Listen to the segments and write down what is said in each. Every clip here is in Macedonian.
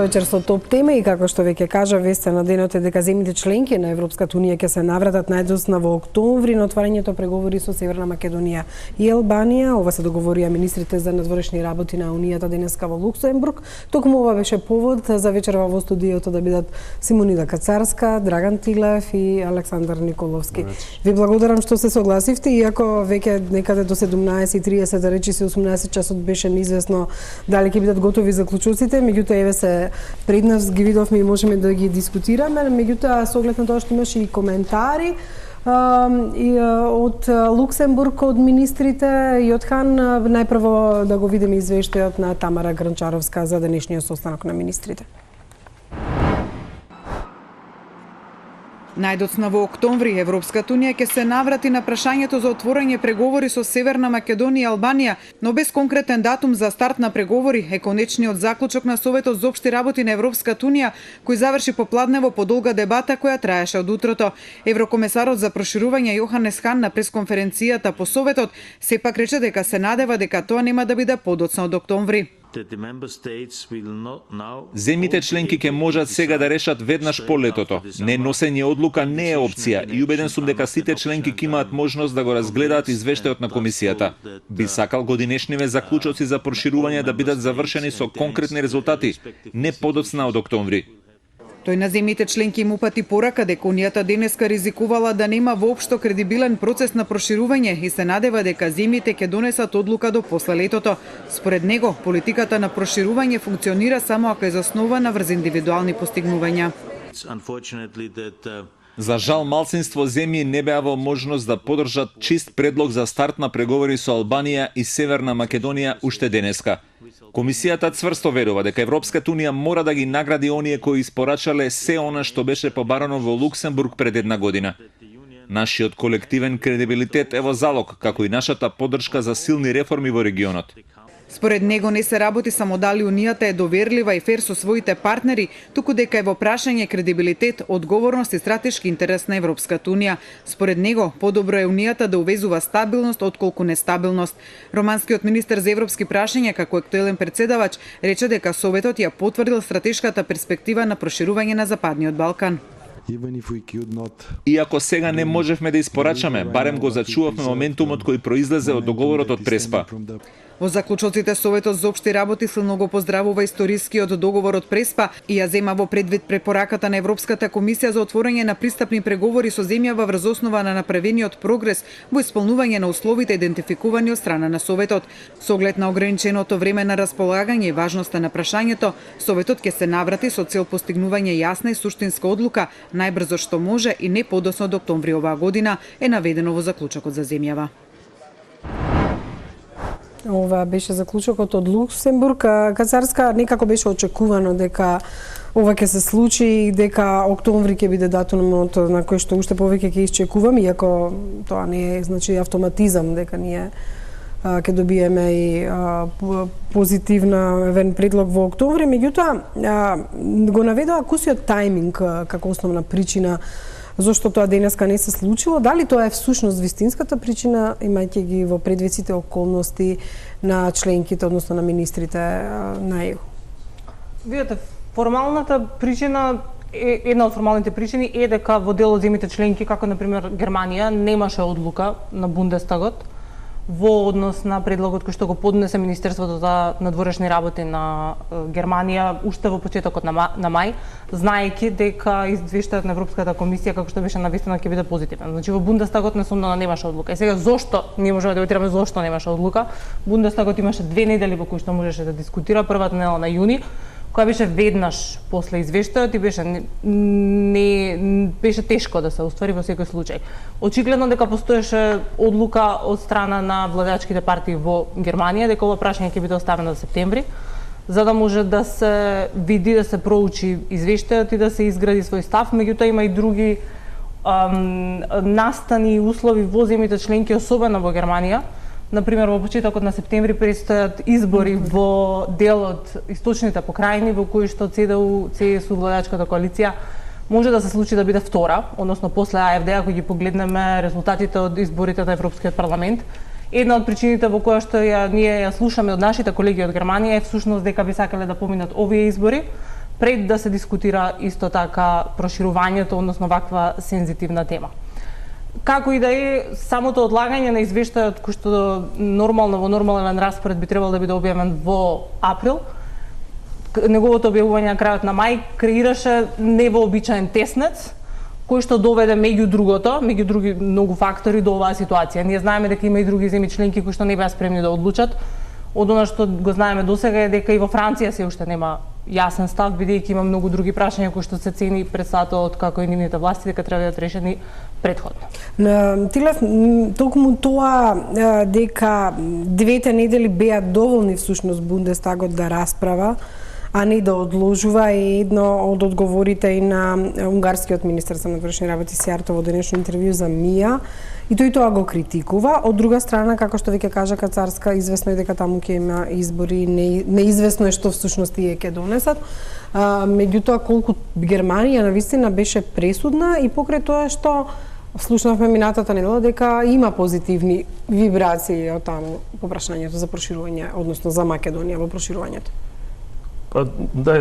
вечер со топ тема и како што веќе кажа веста на денот е дека земјите членки на Европската унија ќе се навратат најдосна во октомври на отварањето преговори со Северна Македонија и Албанија. Ова се договорија министрите за надворешни работи на Унијата денеска во Луксембург. Токму ова беше повод за вечерва во студиото да бидат Симонида Кацарска, Драган Тилев и Александар Николовски. Ви благодарам што се согласивте, иако веќе некаде до 17:30, да речиси 18 часот беше неизвестно дали ќе бидат готови заклучоците, меѓутоа еве се пред нас ги видовме и можеме да ги дискутираме, меѓутоа со оглед на тоа што имаше и коментари од Луксембург, од министрите и од Хан, најпрво да го видиме извештајот на Тамара Гранчаровска за денешниот состанок на министрите. Најдоцна во октомври Европската унија ќе се наврати на прашањето за отворање преговори со Северна Македонија и Албанија, но без конкретен датум за старт на преговори е конечниот заклучок на Советот за општи работи на Европската унија, кој заврши попладнево по долга дебата која траеше од утрото. Еврокомесарот за проширување Јоханес Хан на пресконференцијата по Советот сепак рече дека се надева дека тоа нема да биде подоцна од октомври. Земјите членки ќе можат сега да решат веднаш по летото. Не носење одлука не е опција и убеден сум дека сите членки ќе имаат можност да го разгледаат извештајот на комисијата. Би сакал годинешниве заклучоци за проширување да бидат завршени со конкретни резултати, не подоцна од октомври. Тој на земјите членки им упати порака дека Унијата денеска ризикувала да нема воопшто кредибилен процес на проширување и се надева дека земјите ќе донесат одлука до после летото. Според него, политиката на проширување функционира само ако е заснована врз индивидуални постигнувања. За жал, малцинство земји не беа во можност да подржат чист предлог за старт на преговори со Албанија и Северна Македонија уште денеска. Комисијата цврсто верува дека Европската унија мора да ги награди оние кои испорачале се она што беше побарано во Луксембург пред една година. Нашиот колективен кредибилитет е во залог, како и нашата поддршка за силни реформи во регионот. Според него не се работи само дали Унијата е доверлива и фер со своите партнери, туку дека е во прашање кредибилитет, одговорност и стратешки интерес на Европската унија. Според него, подобро е Унијата да увезува стабилност отколку нестабилност. Романскиот министер за европски прашања како актуелен председавач рече дека Советот ја потврдил стратешката перспектива на проширување на Западниот Балкан. Иако сега не можевме да испорачаме, барем го зачувавме моментумот кој произлезе од договорот од Преспа. Во заклучоците Советот за општи работи силно го поздравува историскиот договор од Преспа и ја зема во предвид препораката на Европската комисија за отворање на пристапни преговори со земјава врз основа на направениот прогрес во исполнување на условите идентификувани од страна на Советот. Со оглед на ограниченото време на располагање и важноста на прашањето, Советот ќе се наврати со цел постигнување јасна и суштинска одлука најбрзо што може и не подоцна од октомври оваа година, е наведено во заклучокот за земјава. Ова беше заклучокот од Луксембург. Кацарска, некако беше очекувано дека ова ќе се случи и дека октомври ќе биде датумот на кој што уште повеќе ќе исчекувам, иако тоа не е значи автоматизам дека ние ќе добиеме и позитивна предлог во октомври, меѓутоа го наведоа кусиот тајминг како основна причина зошто тоа денеска не се случило. Дали тоа е всушност вистинската причина, имајќи ги во предвид сите околности на членките, односно на министрите на ЕУ? Видете, формалната причина една од формалните причини е дека во дел од земјите членки, како на пример Германија, немаше одлука на Бундестагот во однос на предлогот кој што го поднесе Министерството за надворешни работи на Германија уште во почетокот на мај, знаејќи дека извештајот на Европската комисија како што беше навестено ќе биде позитивен. Значи во Бундестагот несумнено немаше одлука. И сега зошто не можеме да дебатираме зошто немаше одлука? Бундестагот имаше 2 недели во кои што можеше да дискутира, првата недела на јуни, која беше веднаш после извештајот и беше тешко да се оствари во секој случај. Очигледно дека постоеше одлука од страна на владеачките партии во Германија дека ова прашање ќе биде оставено за септември, за да може да се види, да се проучи извештајот и да се изгради свој став. Меѓутоа има и други настани и услови во земјите членки, особено во Германија. Например, во почетокот на септември предстојат избори во дел од источните покрајни, во кои што ЦДУ, ЦСУ, владеачката коалиција може да се случи да биде втора, односно после АФД, ако ги погледнеме резултатите од изборите на Европскиот парламент. Една од причините во која што ние ја слушаме од нашите колеги од Германија е всушност дека би сакале да поминат овие избори, пред да се дискутира исто така проширувањето, односно ваква сензитивна тема. Како и да е, самото одлагање на извештајот кој што нормално во нормален распоред би требало да биде објавен во април, неговото објавување на крајот на мај креираше невообичаен теснец кој што доведе меѓу други многу фактори до оваа ситуација. Ние знаеме дека има и други земји членки кои што не беа спремни да одлучат. Од она што го знаеме досега е дека и во Франција се уште нема јасен став, бидејќи има многу други прашања кои што се цени представителот како и нивните власти дека треба да бидат решени претходно. Тилев, токму тоа дека 2 недели беа доволни всушност Бундестагот да расправа, а не да одложува, е едно од одговорите и на унгарскиот министер за внатрешни работи Сјарто во денешно интервју за МИА, и тој тоа го критикува. Од друга страна, како што веќе кажа Кацарска, известно е дека таму ќе има избори, неизвестно е што всушност тие ќе донесат. Меѓутоа, колку Германија навистина беше пресудна и покрај тоа што слушнавме минатата недела дека има позитивни вибрации од таму по прашањето за проширување, односно за Македонија во проширувањето. Да,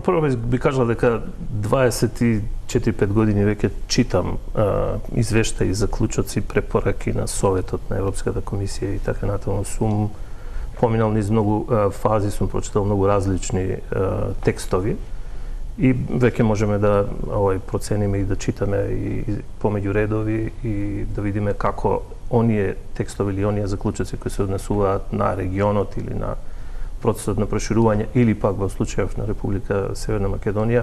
прво би кажала дека 24-5 години веќе читам извештаи, заклучоци, препораки на Советот на Европската комисија и така натаму. Сум поминал низ многу фази, сум прочитал многу различни текстови и веќе можеме да процениме и да читаме и помеѓу редови и да видиме како оние текстови или оние заклучоци кои се однесуваат на регионот или на процесот на проширување или пак во случајов на Република Северна Македонија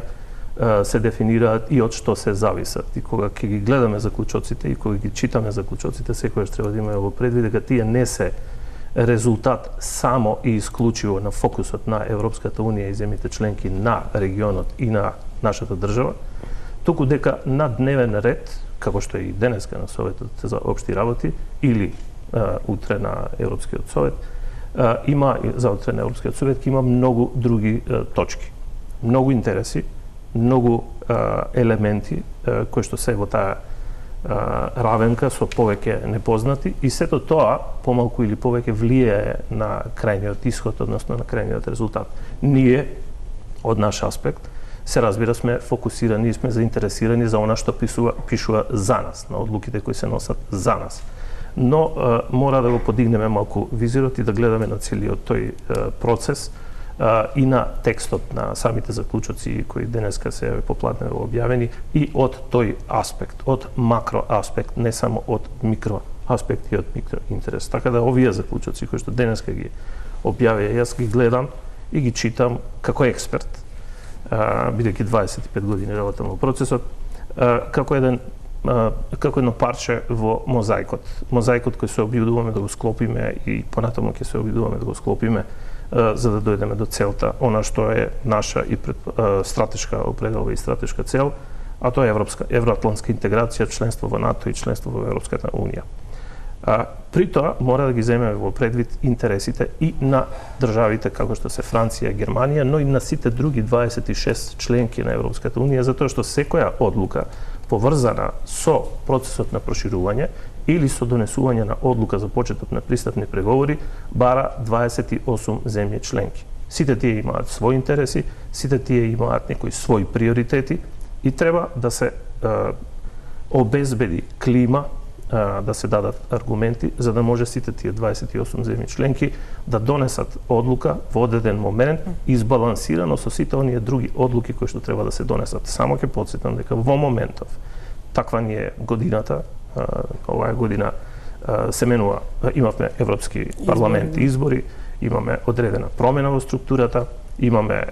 се дефинираат и од што се зависат. И кога ќе ги гледаме заклучоците и кога ги читаме заклучоците, секогаш треба да имаме во предвид дека тие не се резултат само и исклучиво на фокусот на Европската унија и земјите членки на регионот и на нашата држава, туку дека на дневен ред, како што е и денеска на Советот за општи работи или утре на Европскиот совет, има за утре на Европскиот совет има многу други точки, многу интереси, многу елементи кои што се во таа равенка со повеќе непознати и сето тоа помалку или повеќе влијае на крајниот исход, односно на крајниот резултат. Ние од наш аспект се разбира сме фокусирани и сме заинтересирани за она што пишува за нас, на одлуките кои се носат за нас. Но мора да го подигнеме малку визирот и да гледаме на целиот тој процес и на текстот на самите заклучоци кои денеска се попладнево објавени и од тој аспект, од макро аспект, не само од микро аспект и од микро интерес. Така да овие заклучоци кои што денеска ги објавија, јас ги гледам и ги читам како експерт, бидејќи 25 години работам во процесот, како едно парче во мозаикот. Мозаикот кој се обидуваме да го склопиме и понатаму ќе се обидуваме да го склопиме за да дојдеме до целта, она што е наша и стратешка определба и стратешка цел, а тоа е евроатлантска интеграција, членство во НАТО и членство во Европската унија. При тоа мора да ги земеме во предвид интересите и на државите како што се Франција и Германија, но и на сите други 26 членки на Европската унија, затоа што секоја одлука поврзана со процесот на проширување или со донесување на одлука за почеток на пристапни преговори бара 28 земји членки. Сите тие имаат своји интереси, сите тие имаат некои своји приоритети и треба да се обезбеди клима, да се дадат аргументи за да може сите тие 28 земји членки да донесат одлука во одреден момент избалансирано со сите оние други одлуки кои што треба да се донесат. Само ќе потсетам дека во моментов таква ни е годината, оваа година се менува, имавме Европски парламент избори, имаме одредена промена во структурата, имаме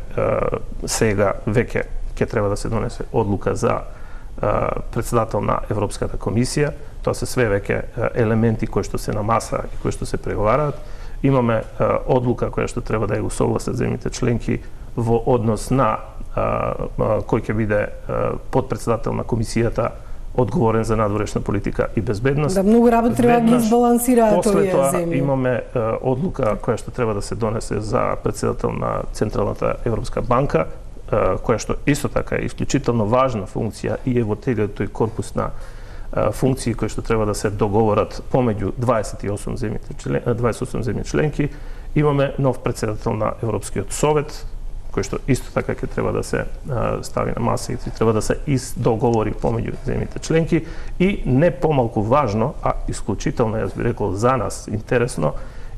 сега веќе ќе треба да се донесе одлука за председател на Европската комисија. Тоа се све веќе елементи кои што се на маса и кои што се преговараат. Имаме одлука која што треба да ја усогласат земјите членки во однос на кој ќе биде подпредседател на комисијата одговорен за надворешна политика и безбедност. Да, многу работа треба да ги избалансираат овие земји. После тоа имаме одлука која што треба да се донесе за председател на Централната Европска банка, која што исто така е исклучително важна функција и е во целиот тој корпус на функции кои што треба да се договорат помеѓу 28 земји членки. Имаме нов председател на Европскиот совет, кој што исто така ќе треба да се стави на маса и треба да се договори помеѓу земјите членки и не помалку важно, а исклучително, јас би рекол, за нас интересно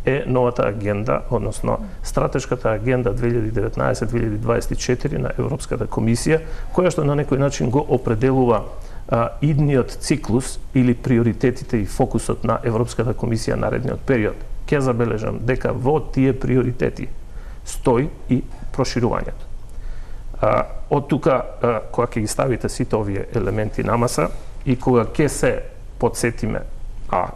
е новата агенда, односно стратешката агенда 2019-2024 на Европската комисија, која што на некој начин го определува идниот циклус или приоритетите и фокусот на Европската комисија наредниот период. Ке забележам дека во тие приоритети стои и проширувањето. Од тука, кога ќе ги ставите сите овие елементи на маса и кога ќе се подсетиме, а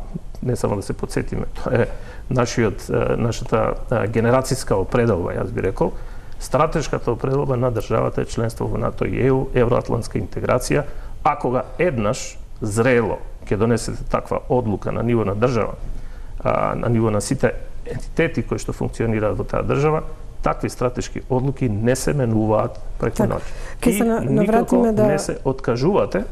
не само да се подсетиме, тоа е нашата генерацијска определба, јас би рекол, стратешката определба на државата е членство во НАТО и ЕУ, евроатлантска интеграција, а кога еднаш зрело ќе донесете таква одлука на ниво на држава, на ниво на сите entiteti кои што функционираат во таа држава, такви стратешки одлуки не се менуваат преку ноќ. И никако не се откажувате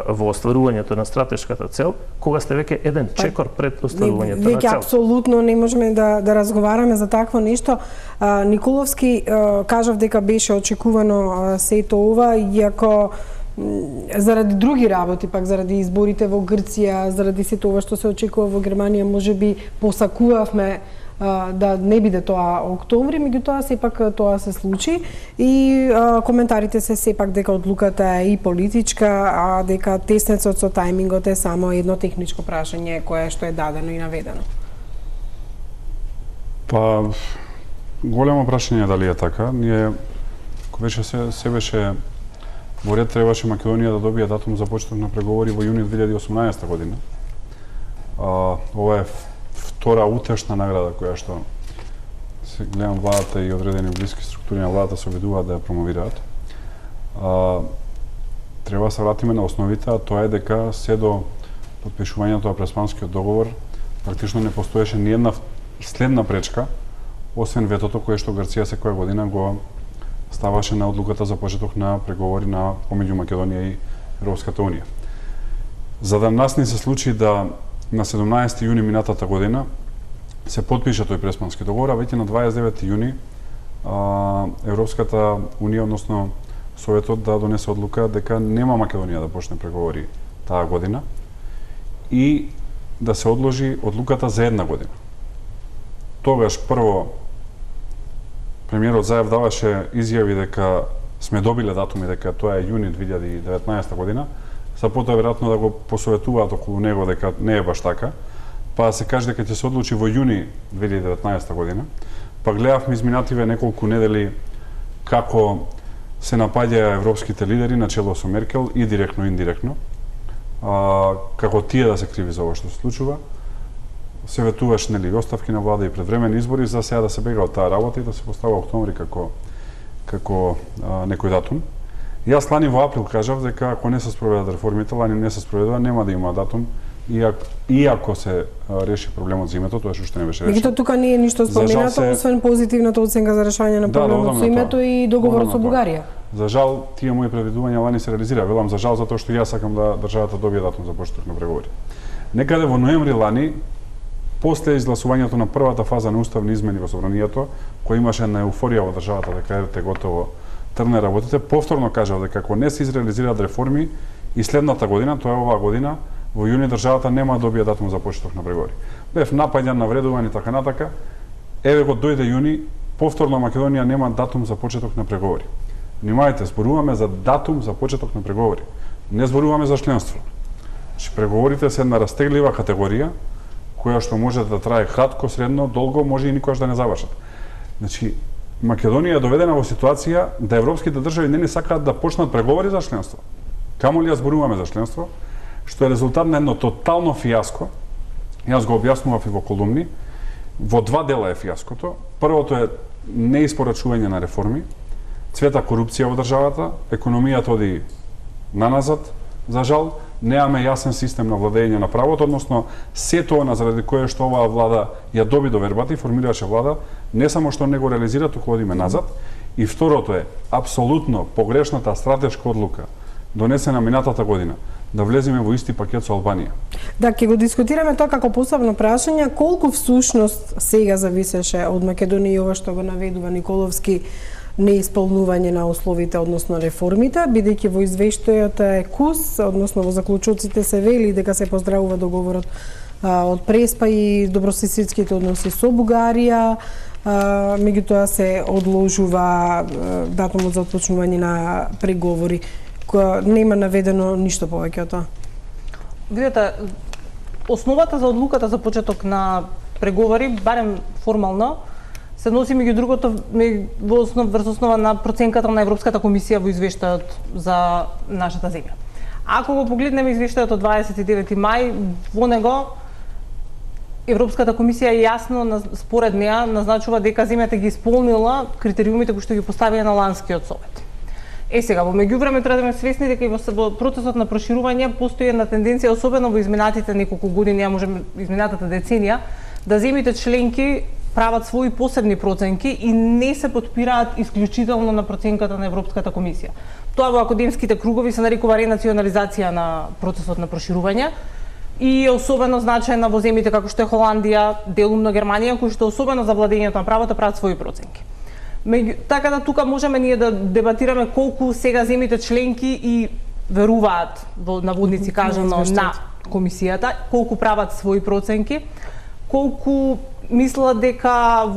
во остварувањето на стратешката цел, кога сте веќе еден чекор пред остварувањето на цел. Веќе апсолутно не можеме да разговараме за такво нешто. Николовски кажав дека беше очекувано сето ова, иако заради други работи, пак заради изборите во Грција, заради сето ова што се очекува во Германија, можеби посакувавме да не биде тоа октомври, меѓутоа сепак тоа се случи и коментарите се сепак дека одлуката е и политичка, а дека теснецот со тајмингот е само едно техничко прашање кое што е дадено и наведено. Па големо прашање дали е така. Ние веќе се беше во ред, требаше Македонија да добие датум за почеток на преговори во јуни 2018 година. Ова е втора утешна награда која што се гледам владата и одредени блиски структури на владата се обидуваат да ја промовираат. Треба да се вратиме на основите, а тоа е дека се до подпишувањето на Преспанскиот договор практично не постоеше ни една следна пречка, освен ветото кое што Грција секоја година го ставаше на одлуката за почеток на преговори на помеѓу Македонија и Европската унија. За да нас не се случи да на 17 јуни минатата година се потпиша тој Преспански договор, а веќе на 29 јуни Европската унија, односно Советот, да донесе одлука дека нема Македонија да почне преговори таа година и да се одложи одлуката за една година. Тогаш прво премиерот Заев даваше изјави дека сме добиле датуми, дека тоа е јуни 2019 година, са потоа веројатно да го посоветуваат околу него дека не е баш така, па се каже дека ќе се одлучи во јуни 2019 година. Па гледавме изминативе неколку недели како се напаѓаа европските лидери на чело со Меркел и директно и индиректно, како тие да се криви за ова што се случува. Се ветуваш нели оставки на влада и предвремени избори за сега да се бега од таа работа и да се поставува октомври како некој датум. Јас лани во април кажав дека ако не се спроведат реформите, лани не се спроведува, нема да има датум, иако се реши проблемот за името, тоа уште не беше решено. Меѓутоа тука не е ништо споменато, освен позитивната оценка за решавање на проблемот со името и договорот со Бугарија. За жал, тие мои предвидувања лани се реализира. Велам за жал затоа што јас сакам да државата добие датум за почеток на преговори. Некаде во ноември лани, после изгласувањето на првата фаза на уставни измени во собранието, кој имаше една еуфорија во државата дека ете готово трне работите, повторно кажав дека ако не се изреализираат реформи и следната година, тоа е оваа година, во јуни државата нема да добие датум за почеток на преговори. Бев напаѓан, навредуван и така натака. Еве го дојде јуни, повторно Македонија нема датум за почеток на преговори. Внимавајте, зборуваме за датум за почеток на преговори. Не зборуваме за членство. Значи преговорите се една растеглива категорија која што може да трае кратко, средно, долго, може и никогаш да не завршат. Значи Македонија е доведена во ситуација да европските држави не сакаат да почнат преговори за членство. Камо ли ја зборуваме за членство, што е резултат на едно тотално фијаско. Јас го објаснував и во колумни. Во два дела е фијаското. Првото е неиспорачување на реформи, цвета корупција во државата, економијата оди наназад, за жал, немаме јасен систем на владење на правото, односно се тоа заради кое што оваа влада ја доби до вербата и формираше влада, не само што не го реализира, туку одиме назад. И второто е апсолутно погрешната стратешка одлука донесена минатата година да влеземе во исти пакет со Албанија. Да, ќе го дискутираме тоа како посебно прашање, колку всушност сега зависеше од Македонија и ова што го наведува Николовски неисполнување на условите, односно реформите, бидејќи во извештајот ЕКУС, односно во заклучоците се вели дека се поздравува договорот од Преспа и добрососедските односи со Бугарија, меѓутоа се одложува датумот за отпочнување на преговори. Нема наведено ништо повеќе од тоа. Видете, основата за одлуката за почеток на преговори, барем формално, се носи меѓу другото врз основа на проценката на Европската комисија во извештајот за нашата земја. Ако го погледнеме извештајот од 29 мај, во него Европската комисија јасно според неа назначува дека земјата ги исполнила критериумите кои што ги поставија на Ланскиот совет. Сега, во меѓувреме треба да сме свесни дека и во процесот на проширување постои една тенденција, особено во изминатите неколку години, а можеме изминатата деценија, да земјите членки прават своји посебни проценки и не се потпираат исклучително на проценката на Европската комисија. Тоа во академските кругови се нарекува ренационализација на процесот на проширување и е особено значајна во земјите како што е Холандија, делумно Германија, кои што особено за владењето на правото прават своји проценки. Така да тука можеме ние да дебатираме колку сега земјите членки и веруваат во наводници кажано на комисијата, колку прават своји проценки, колку мислат дека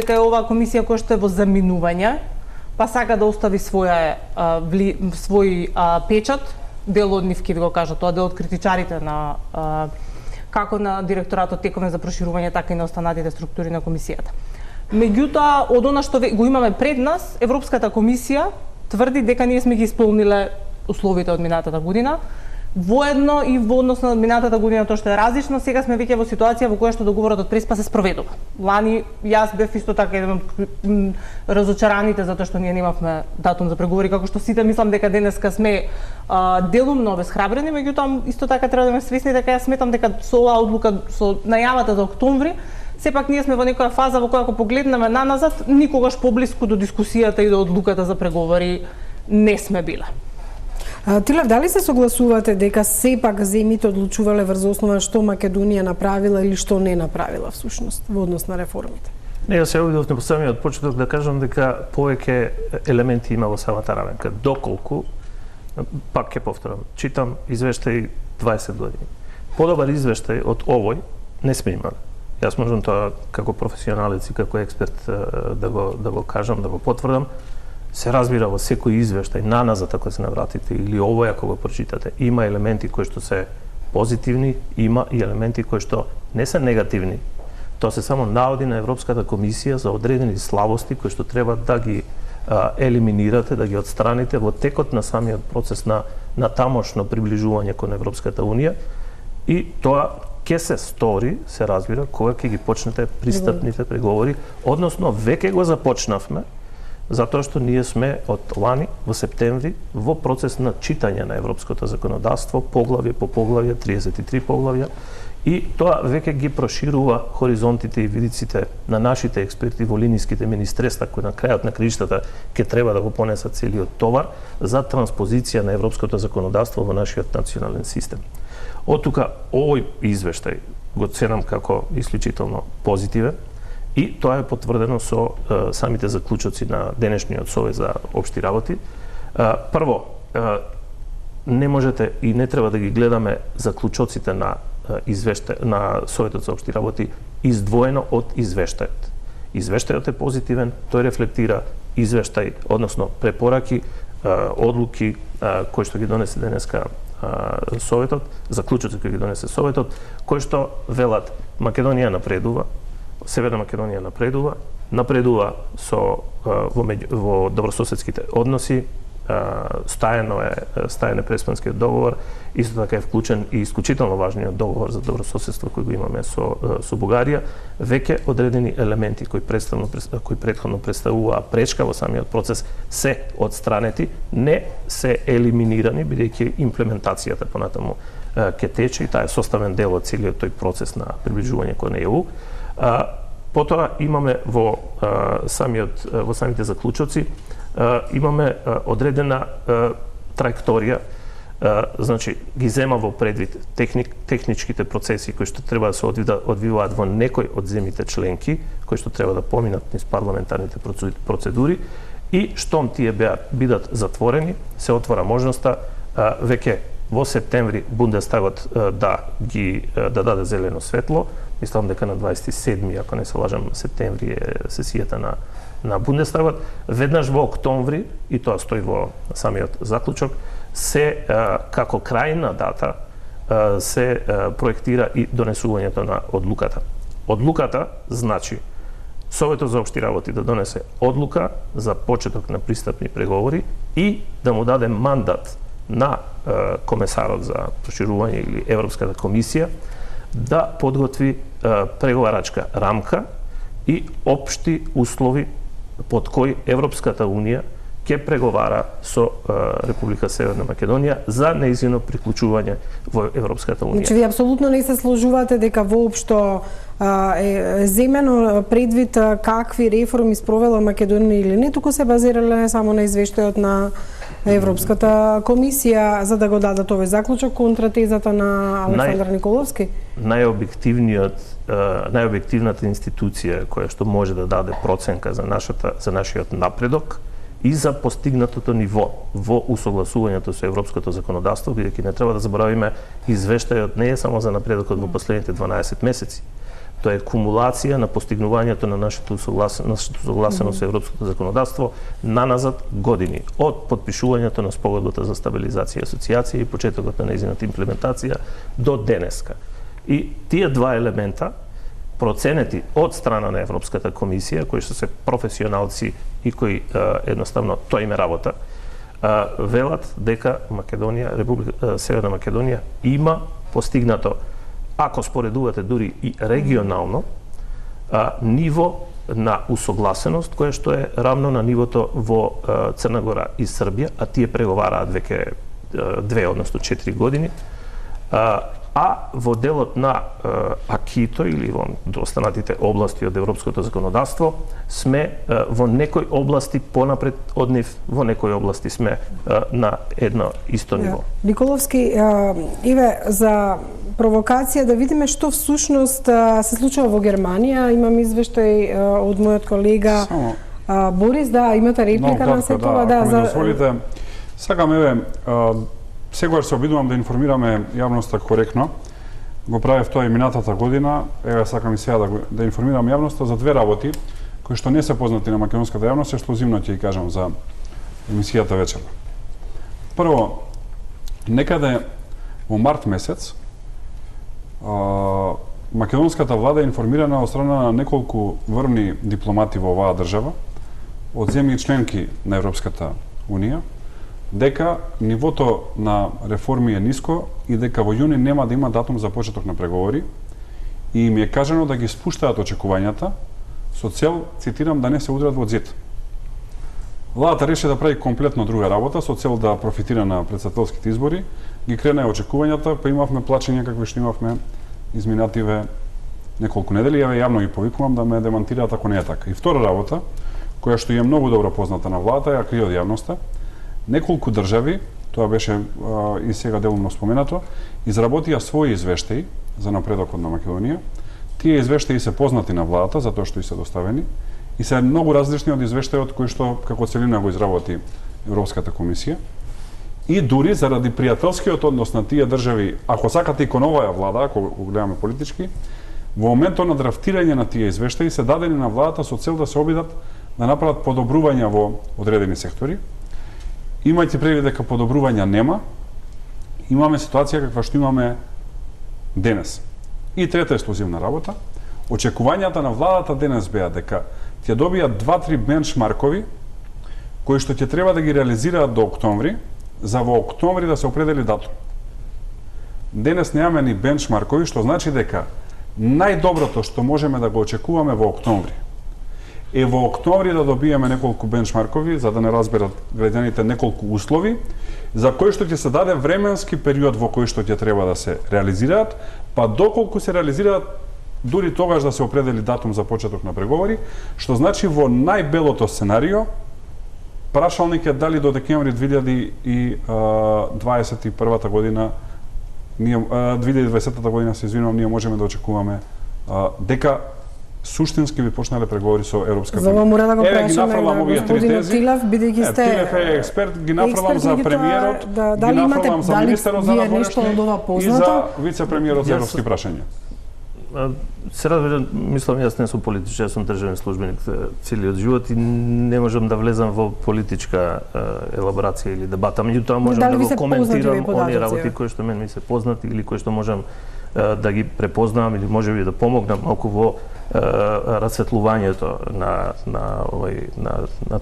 е оваа комисија која што е во заминување, па сака да остави свој печат. Дел од нив ќе ви го кажа тоа, дел од критичарите на како на директоратот тековме за проширување, така и на останатите структури на комисијата. Меѓутоа, од она што го имаме пред нас, Европската комисија тврди дека ние сме ги исполниле условите од минатата година. Воедно и во однос на минатата година тоа што е различно, сега сме веќе во ситуација во која што договорот од Преспа се спроведува. Лани јас бев исто така еден од разочараните затоа што ние немавме датум за преговори, како што сите мислам дека денеска сме делумно обесхрабрени, меѓутоа исто така треба да сме свесни дека јас сметам дека со оваа одлука, со најавата за октомври, сепак ние сме во некоја фаза во која ако погледнеме наназад, никогаш поблиску до дискусијата и до одлуката за преговори не сме биле. Тилев, дали се согласувате дека сепак земјите одлучувале врз основа што Македонија направила или што не направила всушност во однос на реформите? Не, јас се обидов на самиот почеток да кажам дека повеќе елементи има во самата рамка. Доколку, пак ќе повторам, читам извештај 20 години. Подобар извештај од овој не сме имали. Јас можам тоа како професионалец и како експерт да го кажам, да го потврдам. Се разбира во секој извештај наназад ако се навратите или овој ако го прочитате, има елементи кои што се позитивни, има и елементи кои што не се негативни. Тоа се само наводи на Европската комисија за одредени слабости кои што треба да ги елиминирате, да ги отстраните во текот на самиот процес на тамошно приближување кон Европската унија, и тоа ќе се стори, се разбира, кога ќе ги почнете пристапните преговори, односно веќе го започнавме, затоа што ние сме од лани во септември во процес на читање на европското законодавство, поглавје по поглавје, 33 поглавја, и тоа веќе ги проширува хоризонтите и видиците на нашите експерти во линиските министерства кои на крајот на краиштата ќе треба да го понесат целиот товар за транспозиција на европското законодавство во нашиот национален систем. Од тука овој извештај го ценам како исклучително позитивен, и тоа е потврдено со самите заклучоци на денешниот Совет за општи работи. Прво, не можете и не треба да ги гледаме заклучоците на Советот за општи работи издвоено од извештајот. Извештајот е позитивен, тој рефлектира извештај, односно препораки, одлуки кои што ги донесе денеска Советот, заклучоци кои ги донесе Советот, кои што велат Македонија напредува, Северна Македонија напредува во добрососедските односи, стаен е Преспанскиот договор, исто така е вклучен и исклучително важниот договор за добрососедство кој го имаме со Бугарија. Веќе одредени елементи кои претходно представуваа пречка во самиот процес се отстранети, не се елиминирани, бидејќи имплементацијата понатаму ќе тече и таа е составен дел од целиот тој процес на приближување кон ЕУ. Потоа имаме во самите заклучоци имаме одредена траекторија значи ги зема во предвид техничките процеси кои што треба да се одвиваат во некој од земјите членки, кои што треба да поминат низ парламентарните процедури, и штом тие бидат затворени, се отвора можноста веќе во септември Бундестагот да даде зелено светло. Мислам дека на 27, ако не се лажам, септември е сесијата на Бундестагот. Веднаш во октомври, и тоа стои во самиот заклучок, се како крајна дата се проектира и донесувањето на одлуката. Одлуката значи Советот за општи работи да донесе одлука за почеток на пристапни преговори и да му даде мандат на комесарот за проширување или Европската комисија да подготви преговарачка рамка и општи услови под кои Европската Унија ќе преговара со Република Северна Македонија за нејзино приклучување во Европската Унија. Значи, ви апсолутно не се сложувате дека воопшто е земено предвид какви реформи спровела Македонија или не, туку се базирале само на извештајот на Европската комисија за да го дадат овој заклучок контра тезата на Александар Николовски? Најобјективната институција која што може да даде проценка за нашиот напредок и за постигнатото ниво во усогласувањето со европското законодавство, бидејќи не треба да заборавиме, извештајот не е само за напредокот во последните 12 месеци. Тоа е кумулација на постигнувањето на нашето согласено со европското законодавство наназад години, од подпишувањето на спогодбата за стабилизација и асоциација и почетокот на нејзината имплементација до денеска. И тие два елемента проценети од страна на Европската комисија, кои што се професионалци и кои едноставно тоа им е работа, велат дека Република Северна Македонија има постигнато, ако споредувате дури и регионално, ниво на усогласеност кое што е равно на нивото во Црна Гора и Србија, а тие преговараат веќе 2, односно 4 години. А во делот на акито или во останатите области од европското законодавство сме во некои области понапред од нив, во некои области сме на едно исто ниво. Николовски, Иве, за провокација да видиме што всушност се случува во Германија. Имам извештај од мојот колега Борис, имате реплика на се това? Ако ми дозволите, сакам сегогаш се обидувам да информираме јавноста коректно. Го правев тоа и минатата година. Сакам и сега да информирам јавноста за две работи кои што не се познати на македонската јавност, што зимно ќе ја кажам за емисијата вечерва. Прво, некаде во март месец македонската влада е информирана од страна на неколку врвни дипломати во оваа држава, од земји членки на Европската Унија, дека нивото на реформи е ниско и дека во јуни нема да има датум за почеток на преговори и им е кажано да ги спуштаат очекувањата со цел, цитирам, да не се удрат во зид. Владата реши да прави комплетно друга работа со цел да профитира на претседателските избори, ги крена очекувањата, па имавме плачења какви што имавме изминативе неколку недели, јавно ги повикувам да ме демантираат ако не е така. И втора работа, која што е многу добро позната на владата, ја крие од јавноста, неколку држави, тоа беше и сега делумно споменато, изработија своји извештаи за напредокот на Македонија. Тие извештаи се познати на владата, затоа што и се доставени, и се многу различни од извештајот кој што како целина го изработи Европската комисија. И дури заради пријателскиот однос на тие држави, ако сакате и кон оваа влада, ако го гледаме политички, во моментот на драфтирање на тие извештаи се дадени на владата со цел да се обидат да направат подобрувања во одредени сектори. Имајте предвид дека подобрувања нема, имаме ситуација каква што имаме денес. И трета ексклузивна работа, очекувањата на владата денес беа дека ќе добијат 2-3 бенчмаркови кои што ќе треба да ги реализираат до октомври, за во октомври да се определи датум. Денес немаме ни бенчмаркови, што значи дека најдоброто што можеме да го очекуваме во октомври е во октомври да добиеме неколку бенчмаркови, за да не разберат граѓаните неколку услови, за кои што ќе се даде временски период во кој што ќе треба да се реализираат, па доколку се реализираат, дури тогаш да се определи датум за почеток на преговори, што значи во најбелото сценарио Прашалник е дали до декември 2021 година, 2020 година, се извинувам, ние можеме да очекуваме дека суштински би почнале преговори со Европска За ова мора да го Еве, ги прашаме нафрлам на овие три господинот тези. Тилев, бидејќи сте Тилев е експерт, ги нафрлам за експерт, меѓутоа, премиерот, да, ги дали имате- нафрлам за дали министерот за ви е нешто од ова надворешни и познато? за вице-премиерот за Јас- европски прашања. Се разбира, мислам, јас не сум политичар, јас сум државен службеник целиот живот и не можам да влезам во политичка елаборација или дебата. Меѓутоа можам Дали да ви го се познати коментирам овие податоци, оние работи еве? кои што мен ми се познати или кои што можам да ги препознавам или можеби да помогнам малку во расветлувањето на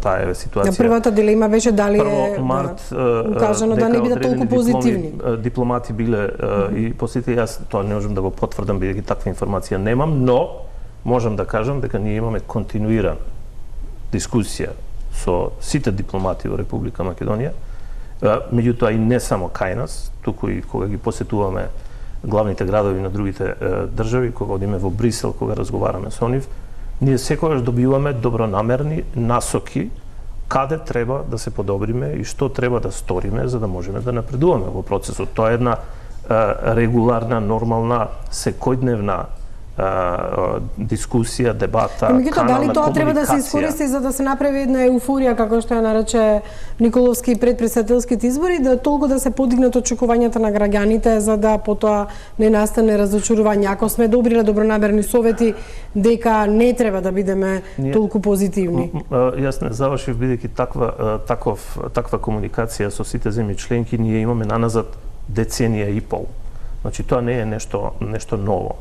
таа На ситуација. првата дилема беше дали е Прво март укажано да не дека бидат толку одредени позитивни. дипломати биле и посети, јас тоа не можам да го потврдам бидејќи таква информација немам, но можам да кажам дека ние имаме континуиран дискусија со сите дипломати во Република Македонија, меѓутоа и не само кај нас, туку и кога ги посетуваме главните градови на другите држави, кога одиме во Брисел, кога разговараме со нив, ние секогаш добиваме добронамерни насоки каде треба да се подобриме и што треба да сториме за да можеме да напредуваме во процесот. Тоа е една регуларна, нормална, секојдневна дискусија, дебата, Меѓутоа, канал дали на тоа треба да се комуникација. искористи за да се направи една еуфорија, како што ја нарече Николовски пред председателските избори, да толку да се подигнат очекувањата на граѓаните, за да потоа не настане разочарување. Ако сме добри добронамерни совети, дека не треба да бидеме толку позитивни. Јас не завршив бидејќи таква комуникација со сите земји членки ние имаме наназад деценија и пол. Значи тоа не е нешто ново.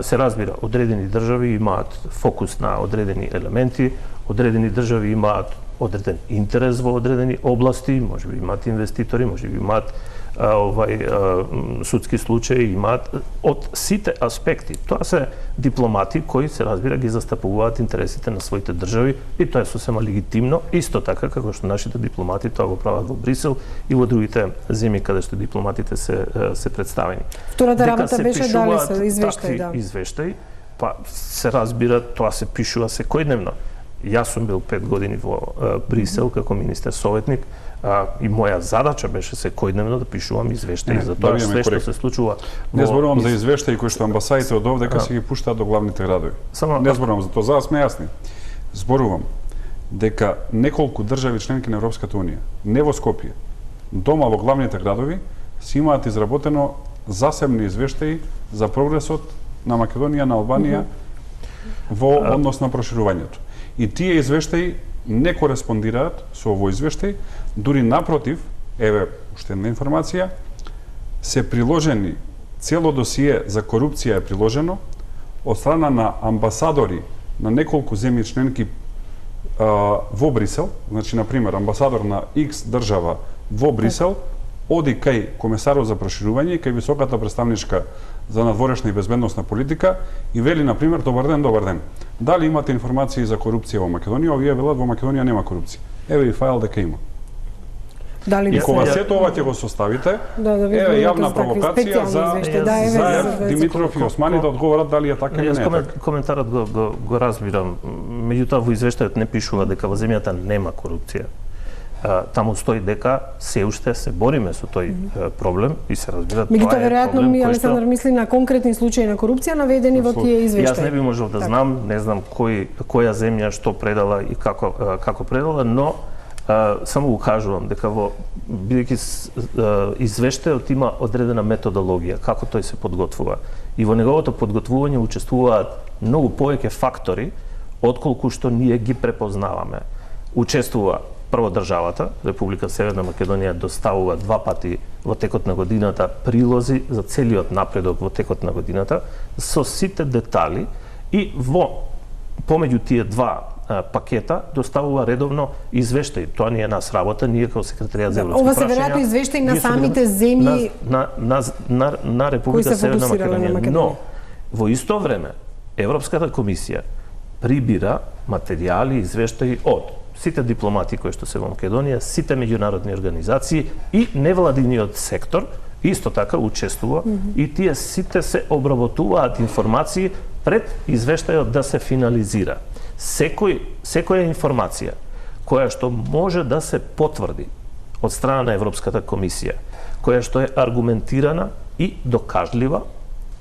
Се разбира, одредени држави имаат фокус на одредени елементи, одредени држави имаат одреден интерес во одредени области, можеби имаат инвеститори, можеби имаат судски случаи, имаат од сите аспекти. Тоа се дипломати кои се разбира ги застапуваат интересите на своите држави и тоа е сосема легитимно, исто така како што нашите дипломати тоа го прават во Брисел и во другите земји каде што дипломатите се представени. Втората работа беше дали се извештај, да. Извештај, па се разбира, тоа се пишува секојдневно. Јас сум бил 5 години во Брисел како министер советник и моја задача беше секојдневно да пишувам извештаи за тоа све што се случува. Не зборувам за извештаи кои што амбасадите од овдека се ги пуштаат до главните градови. Не зборувам за тоа, за да сме јасни. Зборувам дека неколку држави членки на Европската унија, не во Скопје, дома во главните градови, си имаат изработено засебни извештаи за прогресот на Македонија, на Албанија во однос на проширувањето. И тие извештаи не кореспондираат со овој извештај, дури напротив, еве уште една информација, се приложени, цело досие за корупција е приложено од страна на амбасадори на неколку земји членки во Брисел, значи на пример амбасадор на X држава во Брисел оди кај комесарот за проширување и кај високата представничка за надворешна и безбедносна политика и вели на пример добар ден. Дали имате информации за корупција во Македонија? Овие велат во Македонија нема корупција. Еве и файл дека има. И кога сето ова ќе го составите, еве јавна провокација за Димитров и Османи да одговорат дали е така или не е така. Коментарот го разбирам. Меѓутоа во извештајот не пишува дека во земјата нема корупција. Таму стои дека се уште се бориме со тој проблем и се разбира тоа е проблем. Меѓутоа веројатно ми Александар мисли на конкретни случаи на корупција наведени во тие извештаи. Јас не би можел да знам, не знам која земја што предала и како предала, но само укажувам дека бидејќи извештајот има одредена методологија како тој се подготвува и во неговото подготвување учествуваат многу повеќе фактори отколку што ние ги препознаваме. Учествува прво државата, Република Северна Македонија доставува 2 пати во текот на годината прилози за целиот напредок во текот на годината со сите детали и помеѓу тие 2 пакета доставува редовно извештаи. Тоа не е нас работа, ние како секретаријат за европски прашања. Ова се веројатно извештаи на самите земји на Република Северна Македонија. Но во исто време Европската комисија прибира материјали и извештаи од сите дипломати кои што се во Македонија, сите меѓународни организации и невладиниот сектор исто така учествува и тие сите се обработуваат информации пред извештајот да се финализира. Секоја информација која што може да се потврди од страна на Европската комисија, која што е аргументирана и докажлива,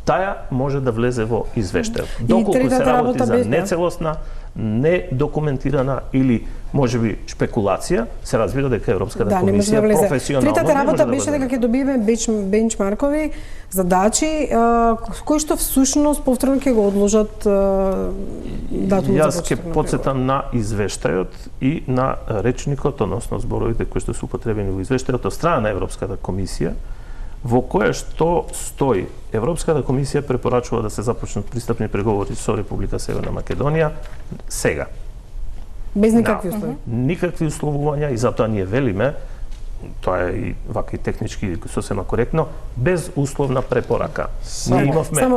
таа може да влезе во извештајот. Доколку се работи за нецелосна, недокументирана или можеби шпекулација, се разбира дека Европската комисија професионално Третата работа да беше дека ќе добиеме бенчмаркови задачи кои што всушност повторно ќе го одложат датумот за Јас ќе потсетам на извештајот и на речникот, односно зборовите кои што се употребени во извештајот од страна на Европската комисија, во кое што стои Европската комисија препорачува да се започнат пристапни преговори со Република Северна Македонија сега. Без никакви услови. Никакви условувања и затоа ние велиме, тоа е и вака и технички сосема коректно, без условна препорака. Ние имавме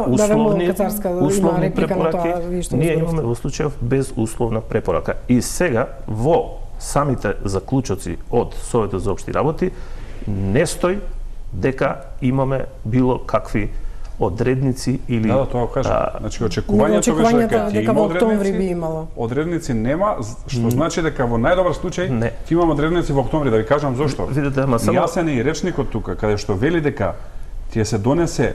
условни препораки, ние имаме во случајов без условна препорака. И сега во самите заклучоци од Советот за општи работи не стои дека имаме било какви одредници или Да, тоа го кажам. Значи очекувањето беше дека дека во октомври би имало. Одредници нема, што значи дека во најдобар случај ќе имаме одредници во октомври, да ви кажам зошто. Видете, ама само Јасен е и речникот тука, каде што вели дека ќе се донесе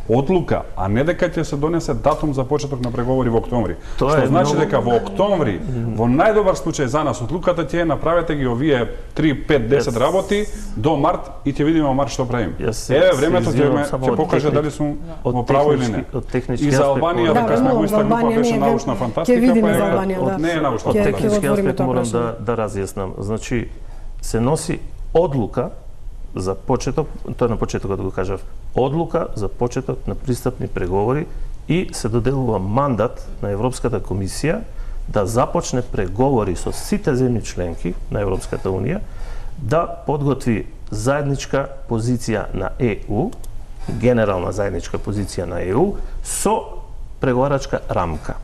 одлука, а не дека ќе се донесе датум за почеток на преговори во октомври. Што значи дека во октомври, во најдобар случај за нас, одлуката ќе направете ги овие 3, 5, 10 работи до март и ќе видиме март што правиме. Еве времето ќе покаже дали сум во право или не. И за Албанија дека сме го истакнува беше научна фантастика, па не е научна од технички фантастика. аспект морам да разјаснам. Значи се носи одлука за почеток, тоа на почетокот го кажав, одлука за почеток на пристапни преговори и се доделува мандат на Европската комисија да започне преговори со сите земји членки на Европската унија, да подготви заедничка позиција на ЕУ, генерална заедничка позиција на ЕУ со преговарачка рамка.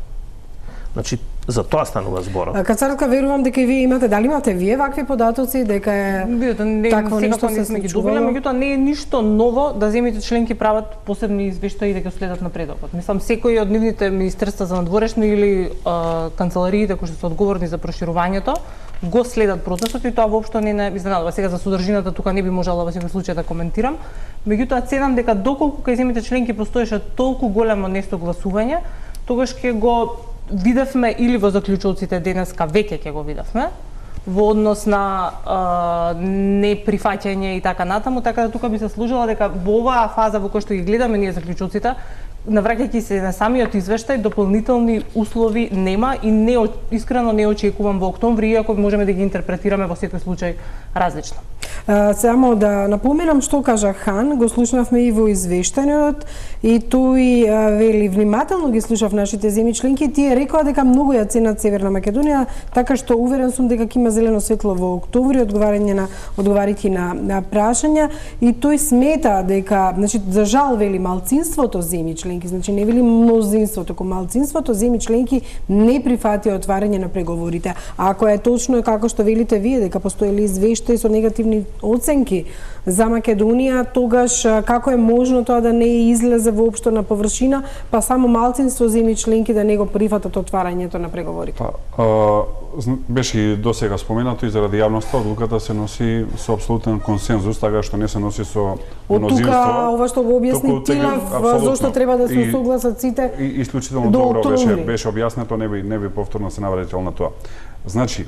Значи, за тоа станува зборот. Кацарска, верувам дека и вие имате, дали имате вие вакви податоци дека е такво нешто се сме ги добили, меѓутоа не е ништо ново да земјите членки прават посебни извештаи дека следат напредокот. Мислам, секој од нивните министерства за надворешни или канцелариите кои што се одговорни за проширувањето го следат процесот и тоа воопшто не ме изненадува. Сега за содржината тука не би можела во секој случај да коментирам, меѓутоа ценам дека доколку кај земјите членки постоеше толку големо нестогласување, тогаш ќе го видевме или во заклучоците денеска веќе ќе го видевме во однос на неприфаќање и така натаму, така да тука би се служила дека во оваа фаза во која што ги гледаме ние заклучоците, навраќајќи се на самиот извештај, дополнителни услови нема и искрено не очекувам во октомври, иако можеме да ги интерпретираме во секој случај различно. Само да напоменам што кажа Хан, го слушнавме и во извештајот и тој вели внимателно ги слушав нашите земји членки, тие рекоа дека многу ја ценат Северна Македонија, така што уверен сум дека ќе има зелено светло во октомври одговарајќи на прашања и тој смета дека, значи за жал вели малцинството земји членки, значи не вели мнозинството, туку малцинството земји членки не прифатија отварање на преговорите. А ако е точно како што велите вие дека постоели извештаи со негативни оценки за Македонија, тогаш како е можно тоа да не излезе воопшто на површина, па само малцинство земји членки да не го прифатат отварањето на преговорите? Беше и досега споменато и заради јавноста, одлуката се носи со апсолутен консензус, така што не се носи со мнозинство. Од тука ова што го објасни Тилев, зошто треба да се согласат сите и исклучително добро беше објаснето, не би повторно се навратил на тоа. Значи,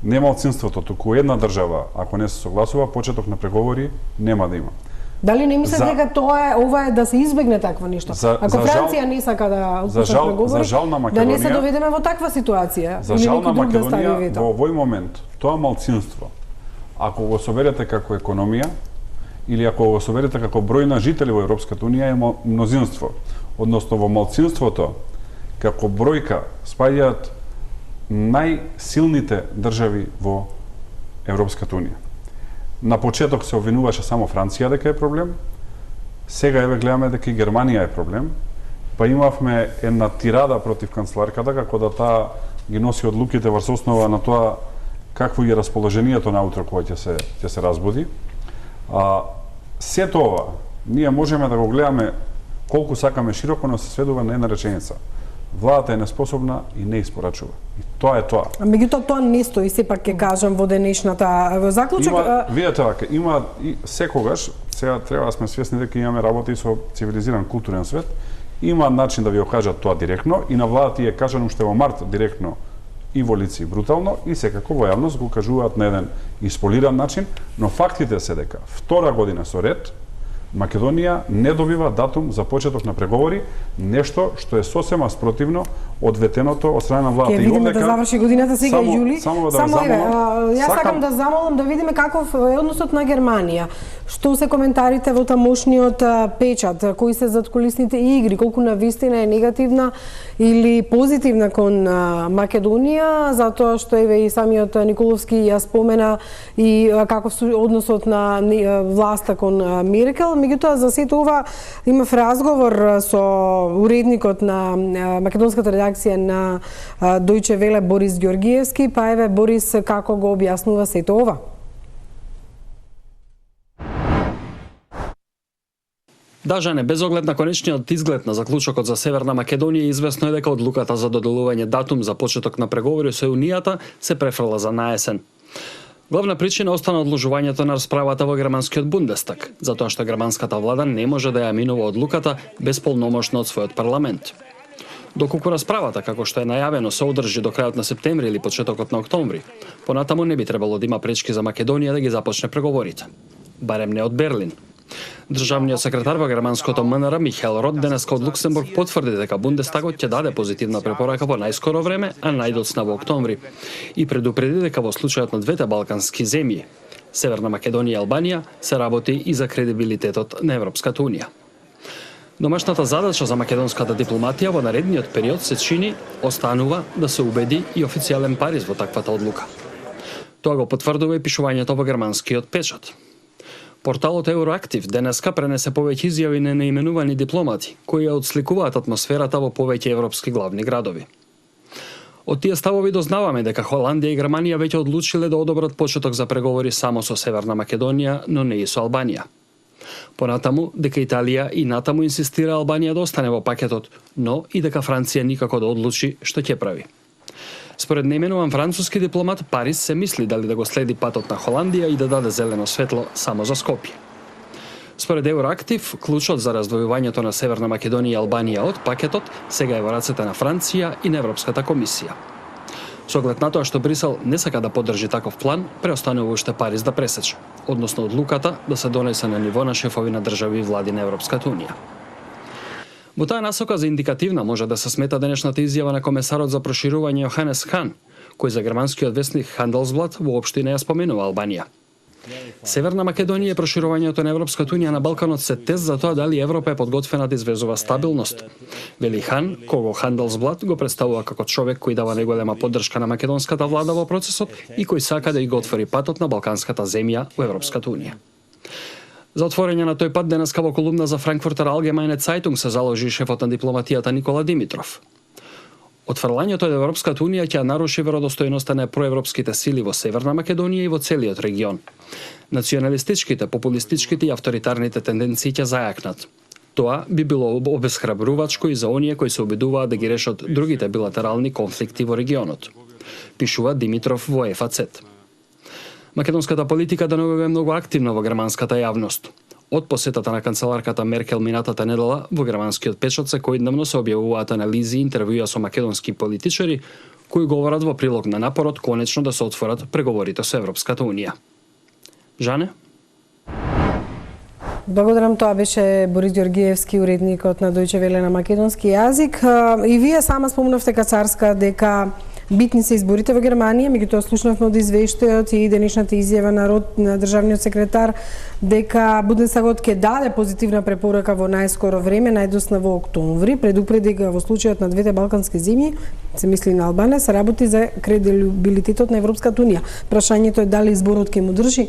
не малцинството, туку една држава, ако не се согласува, почеток на преговори нема да има. Дали не мислите дека ова е да се избегне такво нешто? Ако Франција не сака да отпушат преговори, да не се доведеме во таква ситуација. За жал на Македонија, во овој момент, тоа малцинство, ако го соберете како економија, или ако го соберете како број на жители во Европската унија, е мнозинство. Односно, во малцинството, како бројка, спаѓаат најсилните држави во Европската унија. На почеток се обвинуваше само Франција дека е проблем, сега еве гледаме дека и Германија е проблем, па имавме една тирада против канцеларката како да таа ги носи одлуките врз основа на тоа какво е расположението на утро кое ќе се разбуди. Сето ова ние можеме да го гледаме колку сакаме широко, но се сведува на една реченица. владата е неспособна и не испорачува. И тоа е тоа. А меѓутоа тоа не стои, сепак ќе кажам во денешната во заклучок. Видете вака, има и секогаш, сега треба да сме свесни дека имаме работи со цивилизиран културен свет, има начин да ви го кажат тоа директно и на владата е кажано уште во март директно и во лице и брутално и секако во јавност го кажуваат на еден исполиран начин, но фактите се дека втора година со ред Македонија не добива датум за почеток на преговори, нешто што е сосема спротивно од ветеното од страна на владата. Ќе видиме да заврши годината сега јули. Само јас сакам да замолам да видиме каков е односот на Германија. Што се коментарите во тамошниот печат, кои се задкулисните игри, колку навистина е негативна или позитивна кон Македонија, затоа што еве и самиот Николовски ја спомена и каков односот на власта кон Меркел. Меѓутоа, за сето ова имав разговор со уредникот на македонската редакција на Deutsche Welle Борис Ѓоргиевски, па еве Борис како го објаснува сето ова. Да, Жане, без оглед на конечниот изглед на заклучокот за Северна Македонија, известно е дека одлуката за доделување датум за почеток на преговори со Унијата се префрла за наесен. Главна причина остана одложувањето на расправата во германскиот Бундестаг, затоа што германската влада не може да ја минува одлуката без полномошно од својот парламент. Доколку расправата, како што е најавено, се одржи до крајот на септември или почетокот на октомври, понатаму не би требало да има пречки за Македонија да ги започне преговорите. Барем не од Берлин. Државниот секретар во германското МНР Михаел Рот денеска од Луксембург потврди дека Бундестагот ќе даде позитивна препорака во најскоро време, а најдоцна во октомври, и предупреди дека во случајот на двете балкански земји, Северна Македонија и Албанија, се работи и за кредибилитетот на Европската унија. Домашната задача за македонската дипломатија во наредниот период се чини останува да се убеди и официјален Париз во таквата одлука. Тоа го потврдува и пишувањето во германскиот печат. Порталот Euroactiv денеска пренесе повеќе изјави на неименувани дипломати, кои ја отсликуваат атмосферата во повеќе европски главни градови. Од тие ставови дознаваме дека Холандија и Германија веќе одлучиле да одобрат почеток за преговори само со Северна Македонија, но не и со Албанија. Понатаму, дека Италија и натаму инсистира Албанија да остане во пакетот, но и дека Франција никако да одлучи што ќе прави. Според неименуван француски дипломат, Париз се мисли дали да го следи патот на Холандија и да даде зелено светло само за Скопје. Според Euroactiv, клучот за раздвојувањето на Северна Македонија и Албанија од пакетот сега е во рацете на Франција и на Европската комисија. Со оглед на тоа што Брисел не сака да поддржи таков план, преостанува уште Париз да пресече, односно одлуката да се донесе на ниво на шефови на држави и влади на Европската унија. Во таа насока за индикативна може да се смета денешната изјава на комесарот за проширување Јоханес Хан, кој за германскиот весник Handelsblatt воопшто не ја споменува Албанија. Северна Македонија и проширувањето на Европската унија на Балканот се тест за тоа дали Европа е подготвена да извезува стабилност. Вели Хан, кого Handelsblatt го представува како човек кој дава најголема поддршка на македонската влада во процесот и кој сака да ја го отвори патот на балканската земја во Европската унија. За отворање на тој пат денеска во колумна за Frankfurter Allgemeine Zeitung се заложи шефот на дипломатијата Никола Димитров. Отфрлањето од Европската унија ќе наруши веродостојноста на проевропските сили во Северна Македонија и во целиот регион. Националистичките, популистичките и авторитарните тенденции ќе зајакнат. Тоа би било обесхрабрувачко и за оние кои се обидуваат да ги решат другите билатерални конфликти во регионот, пишува Димитров во ФАЦ. Македонската политика деногога е многу активна во германската јавност. Од посетата на канцеларката Меркел минатата недела во германскиот печат секојдневно се објавуваат анализи и интервјуа со македонски политичари кои говорат во прилог на напорот конечно да се отворат преговорите со Европската унија. Жане? Благодарам, тоа беше Борис Ѓоргиевски, уредникот на Deutsche Welle на македонски јазик. И вие сама спомнавте, Кацарска, дека битни се изборите во Германија, меѓутоа слушнавме од извештајот и денешната изјава на државниот секретар дека Бундестагот ќе даде позитивна препорака во најскоро време, најдосна во октомври, предупреди го во случајот на двете балкански земји, се мисли на Албанија, се работи за кредибилитетот на Европската унија. Прашањето е дали изборот ќе му држи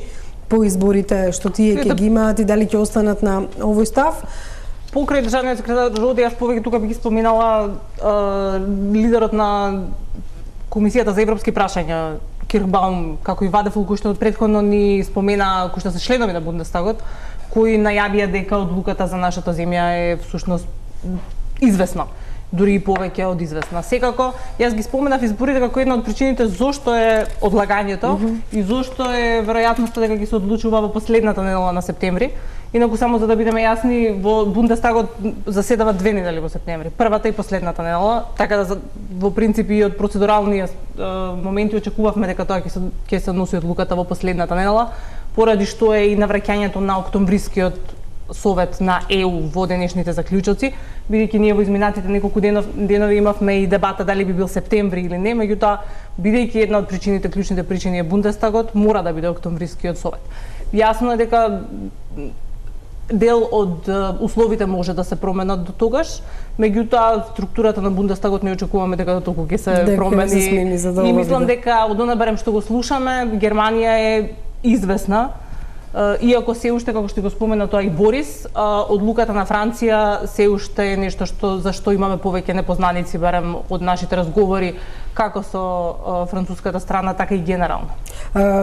по изборите што тие ќе ги имаат и дали ќе останат на овој став. Покрај државниот секретар Роди, јас повеќе тука би ги споминала лидерот на Комисијата за европски прашања, Кирхбаум, како и Вадефул, кој што предходно ни спомена, кои што се членови на Бундестагот, кои најавија дека одлуката за нашата земја е всушност известна дури и повеќе од известна. Секако, јас ги споменав изборите како една од причините зошто е одлагањето и зошто е веројатноста дека ќе се одлучува во последната недела на септември. Инаку само за да бидеме јасни, во Бундестагот заседава 2 недели во септември, првата и последната недела, така да во принцип и од процедурални моменти очекувавме дека тоа ќе се носи одлуката во последната недела, поради што е и навраќањето на октомврискиот совет на ЕУ во денешните заклучоци, бидејќи ние во изминатите неколку денови имавме и дебата дали би бил септември или не, меѓутоа бидејќи една од причините, клучните причини е Бундестагот, мора да биде октомврискиот совет. Јасно е дека дел од условите може да се променат до тогаш, меѓутоа структурата на Бундестагот не очекуваме дека до толку ќе се промени. И мислам дека од она барем што го слушаме, Германија е известна, иако се уште, како што го спомена тоа и Борис, одлуката на Франција се уште е нешто за што имаме повеќе непознаници, барем од нашите разговори, како со француската страна, така и генерално.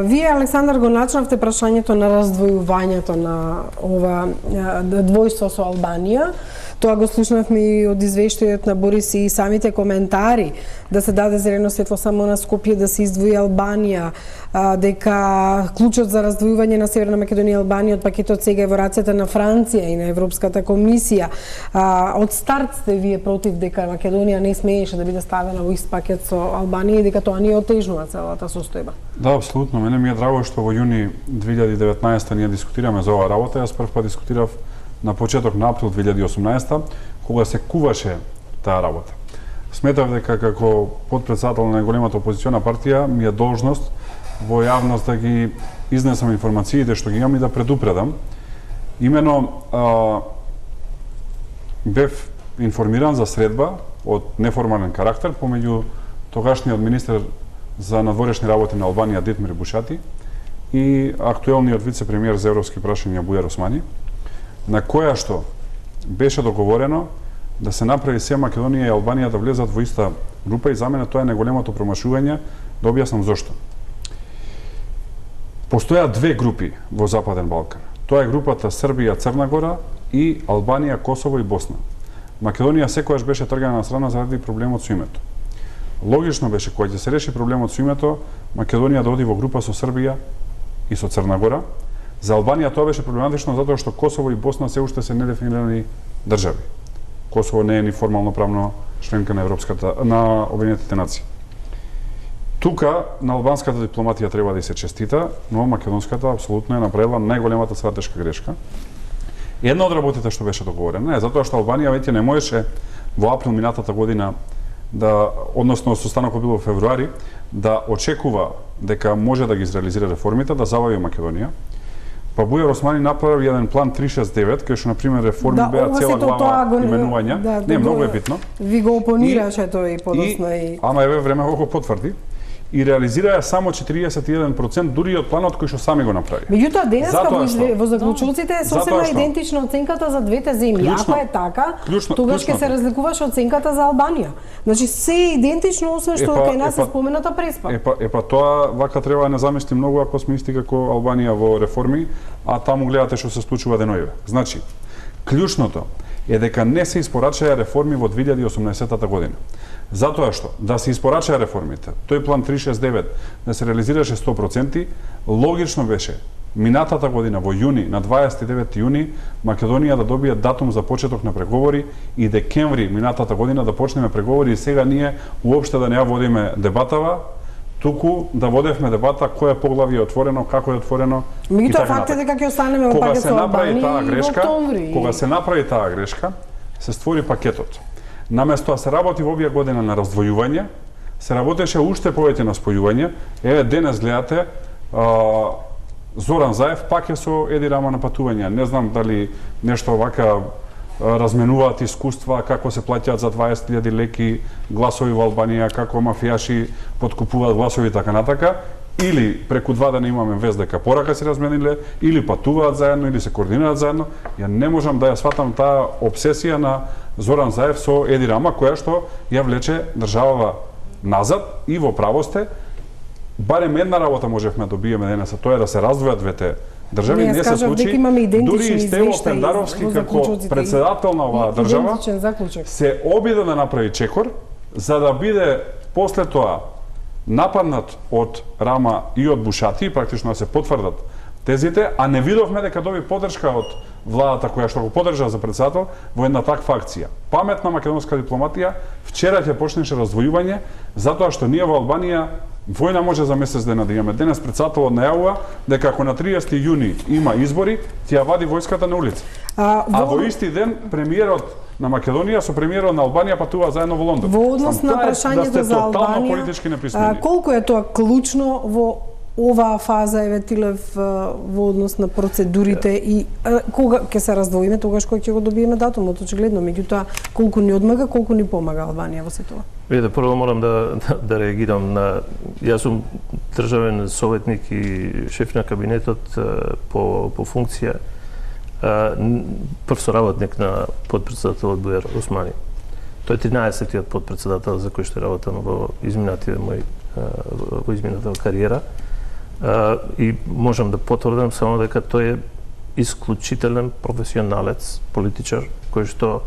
Вие, Александар, го начнавте прашањето на раздвојувањето на ова двојство со Албанија. Тоа го слушнавме и од извештајот на Борис и самите коментари, да се даде зелено светло само на Скопје да се издвои Албанија, дека клучот за раздвојување на Северна Македонија и Албанија од пакетот сега е во рацете на Франција и на Европската комисија. Од старт сте вие против дека Македонија не смееше да биде ставена во ист пакет со Албанија и дека тоа ни отежнува целата состојба. Да, апсолутно. Мене ми е драго што во јуни 2019 ние дискутираме за оваа работа. Јас првпат дискутирав на почеток на април 2018, кога се куваше таа работа. Сметав дека како подпредседател на големата опозициона партија ми е должност во јавност да ги изнесам информациите што ги имам и да предупредам. Имено бев информиран за средба од неформален карактер помеѓу тогашниот министер за надворешни работи на Албанија Дитмир Бушати и актуелниот вице-премиер за европски прашања Бујар Османи, на која што беше договорено да се направи се Македонија и Албанија да влезат во иста група и за мене тоа е најголемото промашување, да објаснам зошто. Постојаат две групи во Западен Балкан. Тоа е групата Србија, Црна Гора и Албанија, Косово и Босна. Македонија секогаш беше тргана на страна заради проблемот со името. Логично беше кога ќе се реши проблемот со името, Македонија да оди во група со Србија и со Црна Гора. За Албанија тоа беше проблематично затоа што Косово и Босна се уште се недефинирани држави. Косово не е ни формално правно членка на Обединетите нации. Тука на албанската дипломатија треба да се честита, но македонската апсолутно е направила најголемата стратешка грешка. Една од работите што беше договорена е затоа што Албанија веќе не можеше во април минатата година односно состанокот бил во февруари, да очекува дека може да ги изреализира реформите, да забави Македонија. Па Бујар Османи направи еден план 369, кај што на пример реформи беа цела глава именувања. Не, многу е битно. Ви го опонираше тој подосна и ама еве време го потврди. И реализираа само 41% дури од планот кој што сами го направи. Меѓутоа денеска во заклучоците е сосема идентична оценката за двете земји. Ако е така, тогаш ќе се разликуваше оценката за Албанија. Значи се е идентично освен што кај нас е спомената Преспа. Епа тоа вака треба да не замисли многу ако сме исти како Албанија во реформи, а таму гледате што се случува денојве. Значи, клучното е дека не се испорачаа реформи во 2018 година. Затоа што да се испорачаа реформите, тој план 369 да се реализираше 100%, логично беше минатата година во јуни, на 29 јуни, Македонија да добие датум за почеток на преговори и декември минатата година да почнеме преговори и сега ние уопште да не ја водиме дебатава, туку да водевме дебата кој е поглавје отворено, како е отворено. Меѓутоа факт е дека ќе останеме во пакет со Албанија и во октомври. Кога се направи таа грешка, се створи пакетот. Наместо да се работи во овие година на раздвојување, се работеше уште повеќе на спојување. Еве денес гледате Зоран Заев пак е со Еди Рама на патување. Не знам дали нешто вака разменуваат искуства, како се плаќаат за 20.000 леки гласови во Албанија, како мафијаши подкупуваат гласови така натака, или преку 2 дена имаме вест дека порака се размениле, или патуваат заедно, или се координираат заедно. Ја не можам да ја сватам таа обсесија на Зоран Заев со Еди Рама, која што ја влече државава назад и во право сте. Барем една работа можевме да добиеме денес, тоа е да се раздвојат двете држави не се случи. Дури и Стево Пендаровски како председател на оваа држава се обиде да направи чекор за да биде после тоа нападнат од Рама и од Бушати, практично да се потврдат тезите, а не видовме дека доби поддршка од владата која што го поддржа за председател во една таква акција. Паметна македонска дипломатија, вчера ќе почнеше раздвојување, затоа што ние во Албанија војна може за месец дена да имаме. Денес председателот најавува дека ако на 30 јуни има избори, ќе ја вади војската на улица. А во исти ден премиерот на Македонија со премиерот на Албанија патува заедно во Лондон. Во однос на прашањето за Албанија, колку е тоа клучно во оваа фаза, еве Тилев, во однос на процедурите и кога ќе се раздвоиме, тогаш кога ќе го добиеме датумот, очигледно, меѓутоа колку ни одмага, колку ни помага Албанија во се тоа? Виде, прво морам да реагирам на... Јас сум државен советник и шеф на кабинетот по функција, прв соработник на подпредседателот Бујар Османи. Тој е 13-тиот подпредседател за кој што работам во изминатата кариера. И можам да потврдам само дека тој е исклучителен професионалец, политичар, кој што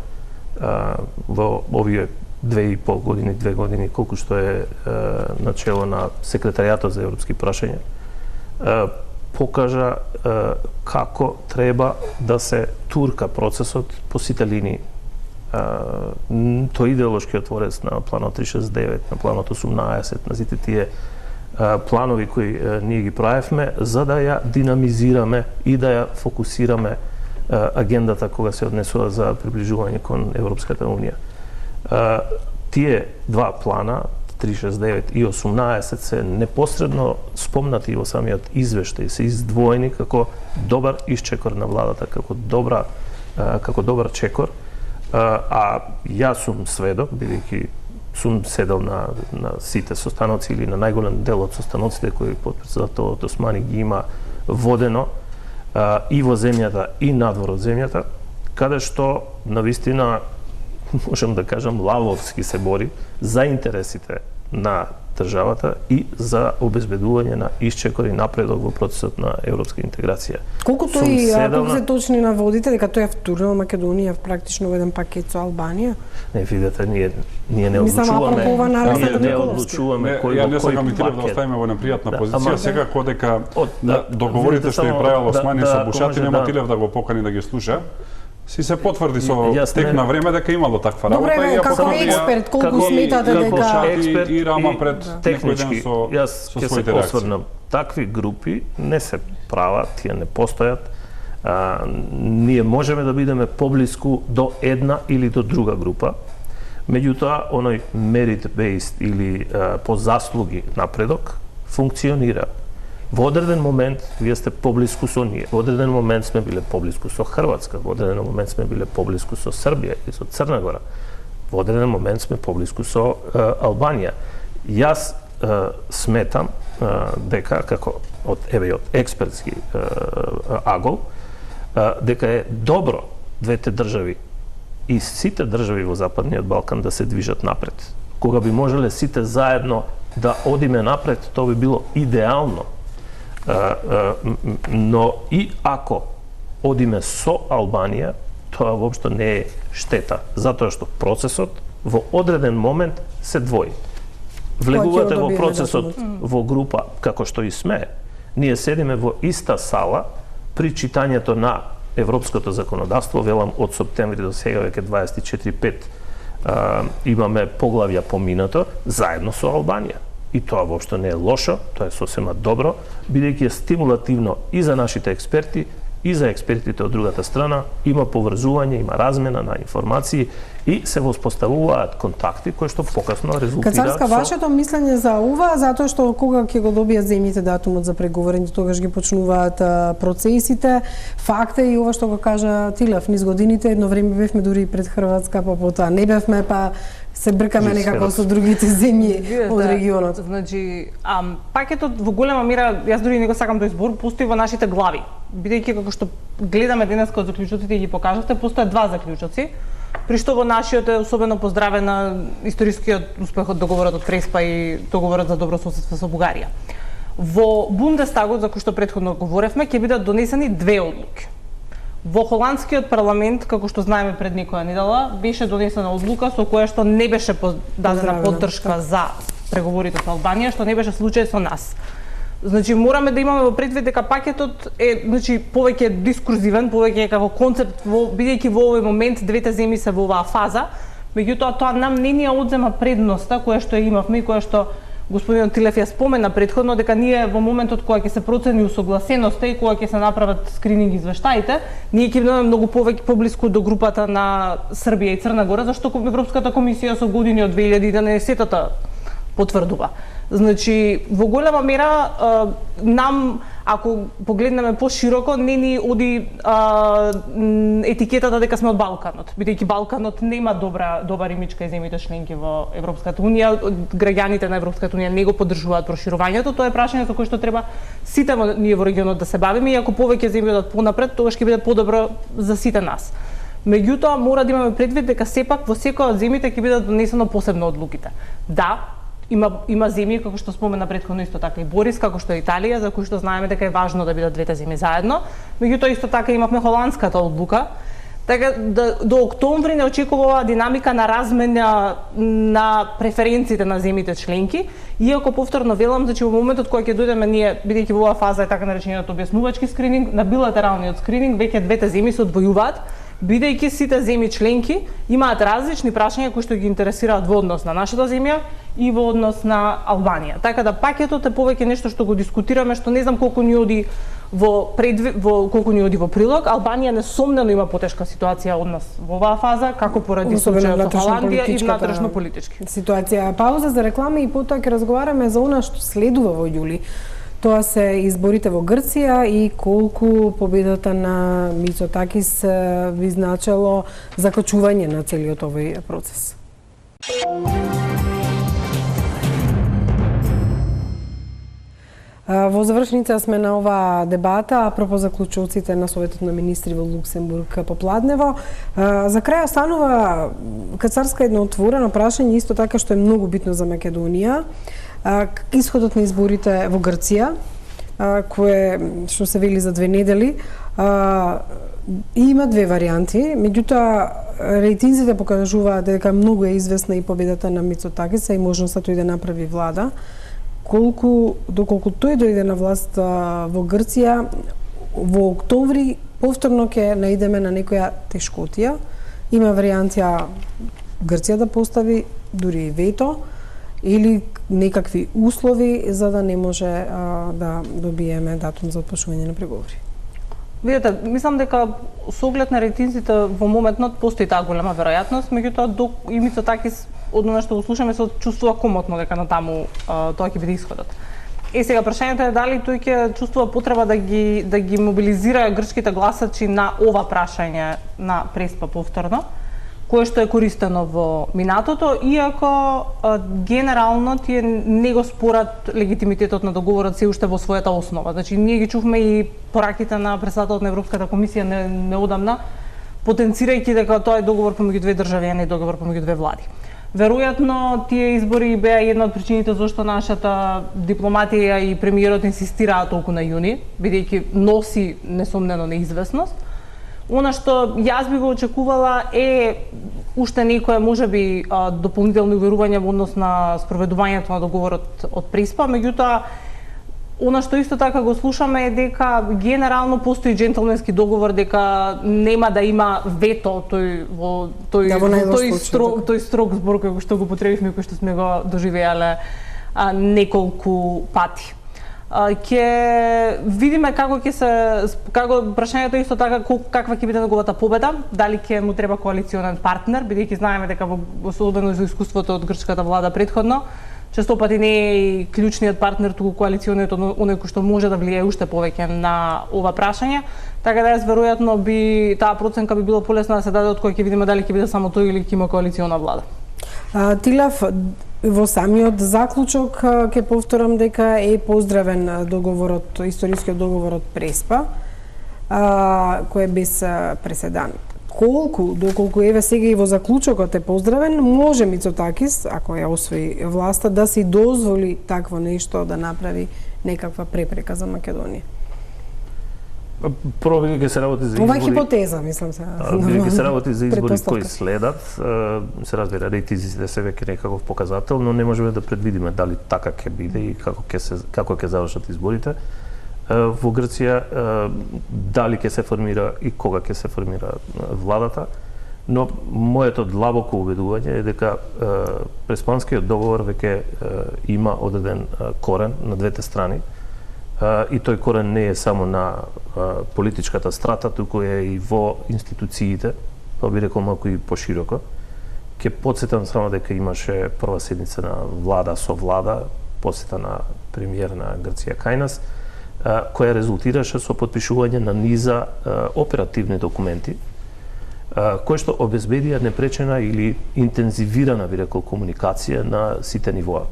во овие 2,5 години, 2 години, колку што е начело на секретаријатот за европски прашања, покажа како треба да се турка процесот по сите линии. Тој идеолошки отворец на планот 369, на планот 18, на сите тие планови кои ние ги правевме, за да ја динамизираме и да ја фокусираме агендата кога се однесува за приближување кон Европската Унија. Тие два плана, 369 и 18, се непосредно спомнати во самиот извештај, се издвоени како добар исчекор на владата, како добар чекор. А јас сум сведок, бидејќи сум седел на сите состаноци или на најголем дел од состаноците кои подпредседателот Османи ги има водено и во земјата и надвор од земјата, каде што навистина можам да кажам лавовски се бори за интересите на државата и за обезбедување на исчекор и напредок во процесот на европска интеграција. Колку се точни наводите дека тој е втурнал Македонија практично во еден пакет со Албанија? Не, видете, ние не одлучуваме. Не одлучуваме кој ја не сакам и Тилев да оставиме во непријатна позиција, секако дека договорите што ја правил Османи со Бушати, нема Тилев да го покани да ги слуша. Си се потврди со тек на време дека имало таква работа и ја како експерт, колку сметате дека експерт и Рама пред технички, јас ќе се осврнам. Такви групи не се прават, тие не постојат. Ние можеме да бидеме поблиску до една или до друга група. Меѓутоа, оној merit-based или по заслуги напредок функционира. Во одреден момент вие сте поблиску со ние. Во одреден момент сме биле поблиску со Хрватска, во одреден момент сме биле поблиску со Србија и со Црна Гора. Во одреден момент сме поблиску со Албанија. Јас сметам дека како од експертски агол дека е добро двете држави и сите држави во Западниот Балкан да се движат напред. Кога би можеле сите заедно да одиме напред, тоа би било идеално. Но и ако одиме со Албанија, тоа воопшто не е штета, затоа што процесот во одреден момент се двои. Влегувате во процесот во група, како што и сме, ние седиме во иста сала при читањето на европското законодавство, велам од септември до сега веќе 24-5 имаме поглавја поминато заедно со Албанија. И тоа воопшто не е лошо, тоа е сосема добро, бидејќи е стимулативно и за нашите експерти, и за експертите од другата страна, има поврзување, има размена на информации и се воспоставуваат контакти кои што покасно резултираат Кацарска, вашето мислење за ова, затоа што кога ќе го добијат земјите датумот за преговорење, тогаш ги почнуваат процесите. Факт е и ова што го кажа Тилев, низ годините едно време бевме дури пред Хрватска, па потоа не бевме, па се бркаме некако со другите земји од регионот. Значи, пакетот во голема мера, јас дури не го сакам тој збор, постои во нашите глави. Бидејќи како што гледаме денес од заклучоците и ги покажавте, постојат два заклучоци, при што во нашиот е особено поздравен на историскиот успех од договорот од Преспа и договорот за добро соседство со Бугарија. Во Бундестагот, за кој што претходно говоревме, ќе бидат донесени две одлуки. Во холандскиот парламент, како што знаеме пред некоја недела, беше донесена одлука со која што не беше дадена поддршка за преговорите со Албанија, што не беше случај со нас. Значи мораме да имаме во предвид дека пакетот е повеќе дискурзивен, повеќе како концепт, бидејќи во овој момент двете земји се во оваа фаза, меѓутоа тоа нам не ни ја одзема предноста која што ја имавме и која што господин Тилев ја спомена претходно, дека ние во моментот кога ќе се процени усогласеноста и кога ќе се направат скрининг извештаите, ние ќе бидеме многу повеќе поблиску до групата на Србија и Црна Гора, зашто Европската комисија со години од 2011-та потврдува. Значи, во голема мера нам, ако погледнеме пошироко, не ни оди етикетата дека сме од Балканот, бидејќи Балканот нема добар имидж кај земјите членки во Европската унија, граѓаните на Европската унија не го поддржуваат проширувањето, тоа е прашање со кое што треба сите ние во регионот да се бавиме и ако повеќе земји одат понапред, тогаш ќе биде подобро за сите нас. Меѓутоа, мора да имаме предвид дека сепак во секоја од земјите ќе бидат донесено посебно одлуките. Да, има земји, како што спомена претходно исто така и Борис, како што е Италија, за кои што знаеме дека е важно да бидат двете земји заедно. Меѓутоа исто така имавме холандската одлука. Така до октомври не очекува динамика на размена на преференциите на земјите членки, иако повторно велам, значи во моментот кога ќе дојдеме ние, бидејќи во оваа фаза е така наречениот објаснувачки скрининг, на билатералниот скрининг веќе двете земји се одвојуваат, бидејќи сите земји членки имаат различни прашања кои што ги интересираат во однос на нашата земја и во однос на Албанија. Така да пакетот е повеќе нешто што го дискутираме, што не знам колку ни оди колку ни оди во прилог. Албанија несомнено има потешка ситуација од нас во оваа фаза, како поради случајот со Холандија и внатрешно политички ситуација. Пауза за реклама и потоа ќе разговараме за она што следува во јули. Тоа се изборите во Грција и колку победата на Мицотакис би значело закочување на целиот овој процес. Во завршница сме на оваа дебата, апропо заклучоците на Советот на министри во Луксембург попладнево. За крај останува кацарска едно отворено прашање, исто така што е многу битно за Македонија. Исходот на изборите во Грција, кое што се вели за 2 недели, има две варијанти, меѓутоа рейтинзите покажуваат дека многу е известна и победата на Мицотакис и можноста тој да направи влада. Доколку тој дојде на власт во Грција, во октомври повторно ќе наидеме на некоја тешкотија. Има варијанта Грција да постави дури и вето или некакви услови за да не може да добиеме датум за отпочнување на преговори. Видете, мислам дека со оглед на рейтинзите во моментот постои таа голема веројатност, меѓутоа и Мицотакис од она што го слушаме се чувствува комотно дека натаму тоа ќе биде исходот. Сега прашањето е дали тој ќе чувствува потреба да ги мобилизира грчките гласачи на ова прашање на Преспа повторно, кое што е користено во минатото, иако генерално тие не го спорат легитимитетот на договорот се уште во својата основа. Значи, ние ги чувме и пораките на председателот на Европската комисија неодамна, потенцирајќи дека тоа е договор помеѓу две држави, а не договор помеѓу две влади. Веројатно, тие избори беа една од причините зашто нашата дипломатија и премиерот инсистираа толку на јуни, бидејќи носи несомнено неизвестност. Она што јас би го очекувала е уште некое можеби дополнително уверување во однос на спроведувањето на договорот од Преспа, меѓутоа она што исто така го слушаме е дека генерално постои джентлменски договор дека нема да има вето тој строг збор кој што го потребивме, кој што сме го доживеале неколку пати. Ќе видиме како прашањето исто така каква ќе биде неговата победа, дали ќе му треба коалиционен партнер, бидејќи знаеме дека особено за искуството од грчката влада претходно, често пати не е и клучниот партнер, туку коалициониот оној кој што може да влијае уште повеќе на ова прашање. Така да веројатно таа проценка би било полесна да се даде од кој ќе видиме дали ќе биде само тој или ќе има коалициона влада. Тилев, во самиот заклучок ќе повторам дека е поздравен историскиот договор од Преспа, кој е без преседан. Доколку еве сега и во заклучокот е поздравен, може Мицотакис, ако ја освои власта, да си дозволи такво нешто да направи некаква препрека за Македонија? Прво ќе се работи за избори. Ова е хипотеза, мислам се. Ќе се работи за избори Предпоставка. кои следат. Се разбира, рейтинзите се веќе некаков показател, но не можеме да предвидиме дали така ќе биде и како ќе завршат изборите. Во Грција дали ќе се формира и кога ќе се формира владата, но моето длабоко убедување е дека Преспанскиот договор веќе има одреден корен на двете страни. И тој корен не е само на политичката страта, туку е и во институциите, па би рекол малку и пошироко. Ќе потсетам само дека имаше прва седница на влада со влада, посета на премиер на Грција Кајнас, која резултираше со подпишување на низа оперативни документи, кои што обезбедија непречена или интензивирана, би рекол, комуникација на сите нивоа.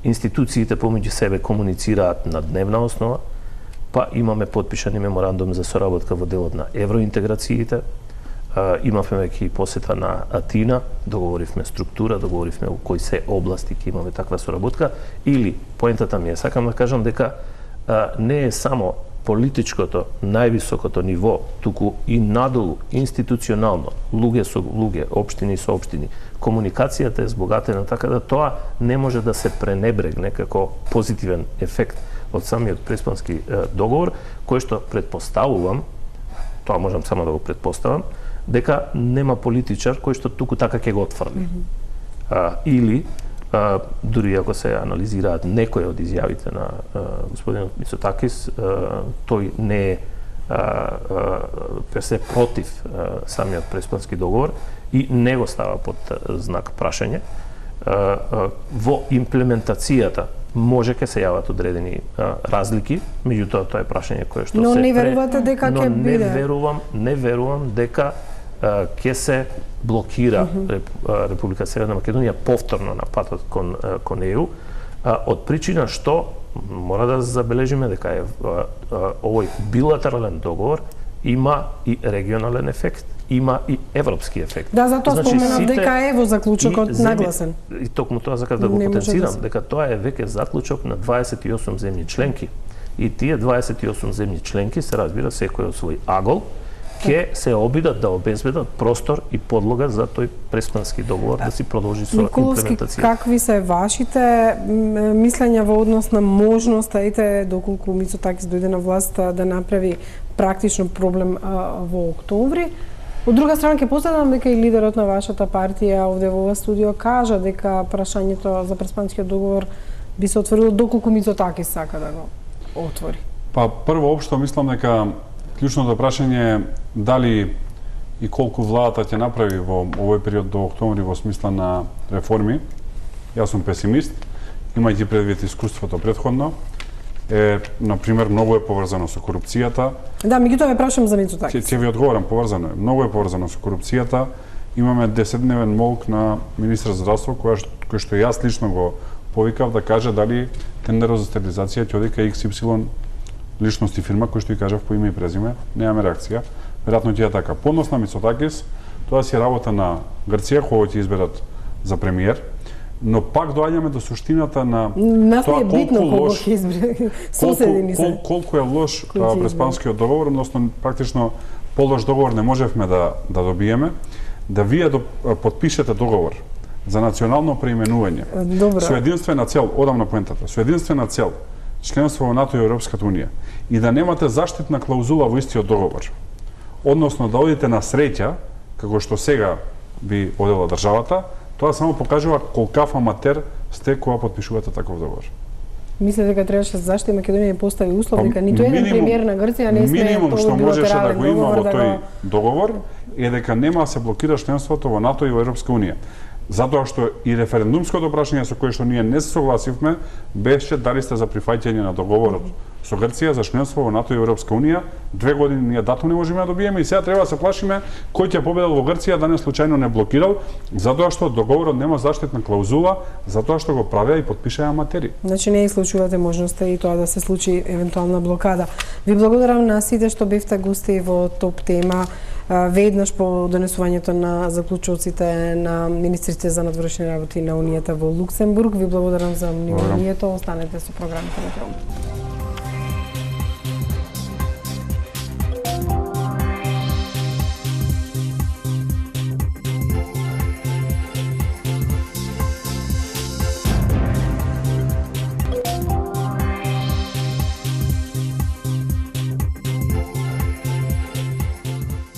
Институциите помеѓу себе комуницираат на дневна основа, па имаме подпишани меморандум за соработка во делот на евроинтеграциите, имавме веќе и посета на Атина, договоривме структура, договоривме у кои се области ќе имаме таква соработка, или поентата ми е, сакам да кажам дека не е само политичкото највисокото ниво, туку и надолу, институционално, луѓе со луѓе, општини со општини, комуникацијата е збогатена, така да тоа не може да се пренебрегне како позитивен ефект од самиот Преспански договор, кој што предпоставувам, тоа можам само да го предпоставам, дека нема политичар кој што туку така ќе го отфрли. Или дури ако се анализираат некои од изјавите на господинот Мицотакис, тој не е персе против самиот Преспански договор и не го става под знак прашање. Во имплементацијата може ке се јават одредени разлики, меѓутоа тоа е прашање кое што но не верувате дека ќе биде? Не верувам дека ќе се блокира Република Северна Македонија повторно на патот кон ЕУ, од причина што мора да забележиме дека овој билатерален договор има и регионален ефект, има и европски ефект. Да, затоа споменав дека е во заклучокот нагласен. И токму тоа сакам да го потенцирам, дека тоа е веќе заклучок на 28 земји членки. И тие 28 земји членки се разбира секој од свој агол ќе се обидат да обезбедат простор и подлога за тој Преспански договор да си продолжи со имплементација. Какви се вашите мислења во однос на можноста, доколку Мицотакис дојде на власт, да направи практично проблем во октомври? Од друга страна ќе посетам дека и лидерот на вашата партија овде во ова студио кажа дека прашањето за Преспанскиот договор би се отворило доколку Мицотакис сака да го отвори. Па прво општо мислам дека клучното прашање е дали и колку владата ќе направи во овој период до октомври во смисла на реформи. Јас сум песимист, имајќи предвид искуството претходно. На пример, многу е поврзано со корупцијата. Да, меѓутоа ме прашам за Мицотакис. Ќе ви одговорам, поврзано е. Многу е поврзано со корупцијата. Имаме 10-дневен молк на министар за здравство, кој што јас лично го повикав да каже дали тендерот за стерилизација ќе оди кај XY личности фирма, кој што ја кажав по име и презиме, немаме реакција. Веројатно ќе е така. По однос на Мицотакис, тоа си работа на Грција, кога ќе изберат за премиер, но пак доаѓаме до суштината на тоа колку е лош Преспанскиот договор, односно практично полош договор не можевме да добиеме, да вие подпишете договор за национално преименување со единствена цел, одам на поентата, со единствена цел членство во НАТО и Европската унија и да немате заштитна клаузула во истиот договор. Односно да одите на среќа, како што сега би одела државата, тоа само покажува колкав аматер сте кога подпишувате таков договор. Мислите дека требаше заштити Македонија да постави услов дека ниту еден премиер на Грција не сме минимум што можеше да го има во тој договор е дека нема да се блокира членството во НАТО и во Европска унија. Затоа што и референдумското прашање со кое што ние не се согласивме беше дали сте за прифаќање на договорот со Грција за членство во НАТО и Европска унија. 2 години ние датум не можеме да добиеме и сега треба да се плашиме кој ќе победил во Грција да не случајно не блокирал, затоа што договорот нема заштитна клаузула, затоа што го правеа и подпишаа аматери. Значи не исклучувате можноста и тоа да се случи евентуална блокада. Ви благодарам на сите што бевте гости во топ тема. веднаш по донесувањето на заклучоците на министрите за надворешни работи на Унијата во Луксембург. Ви благодарам за вниманието. Останете со програмите на Кром.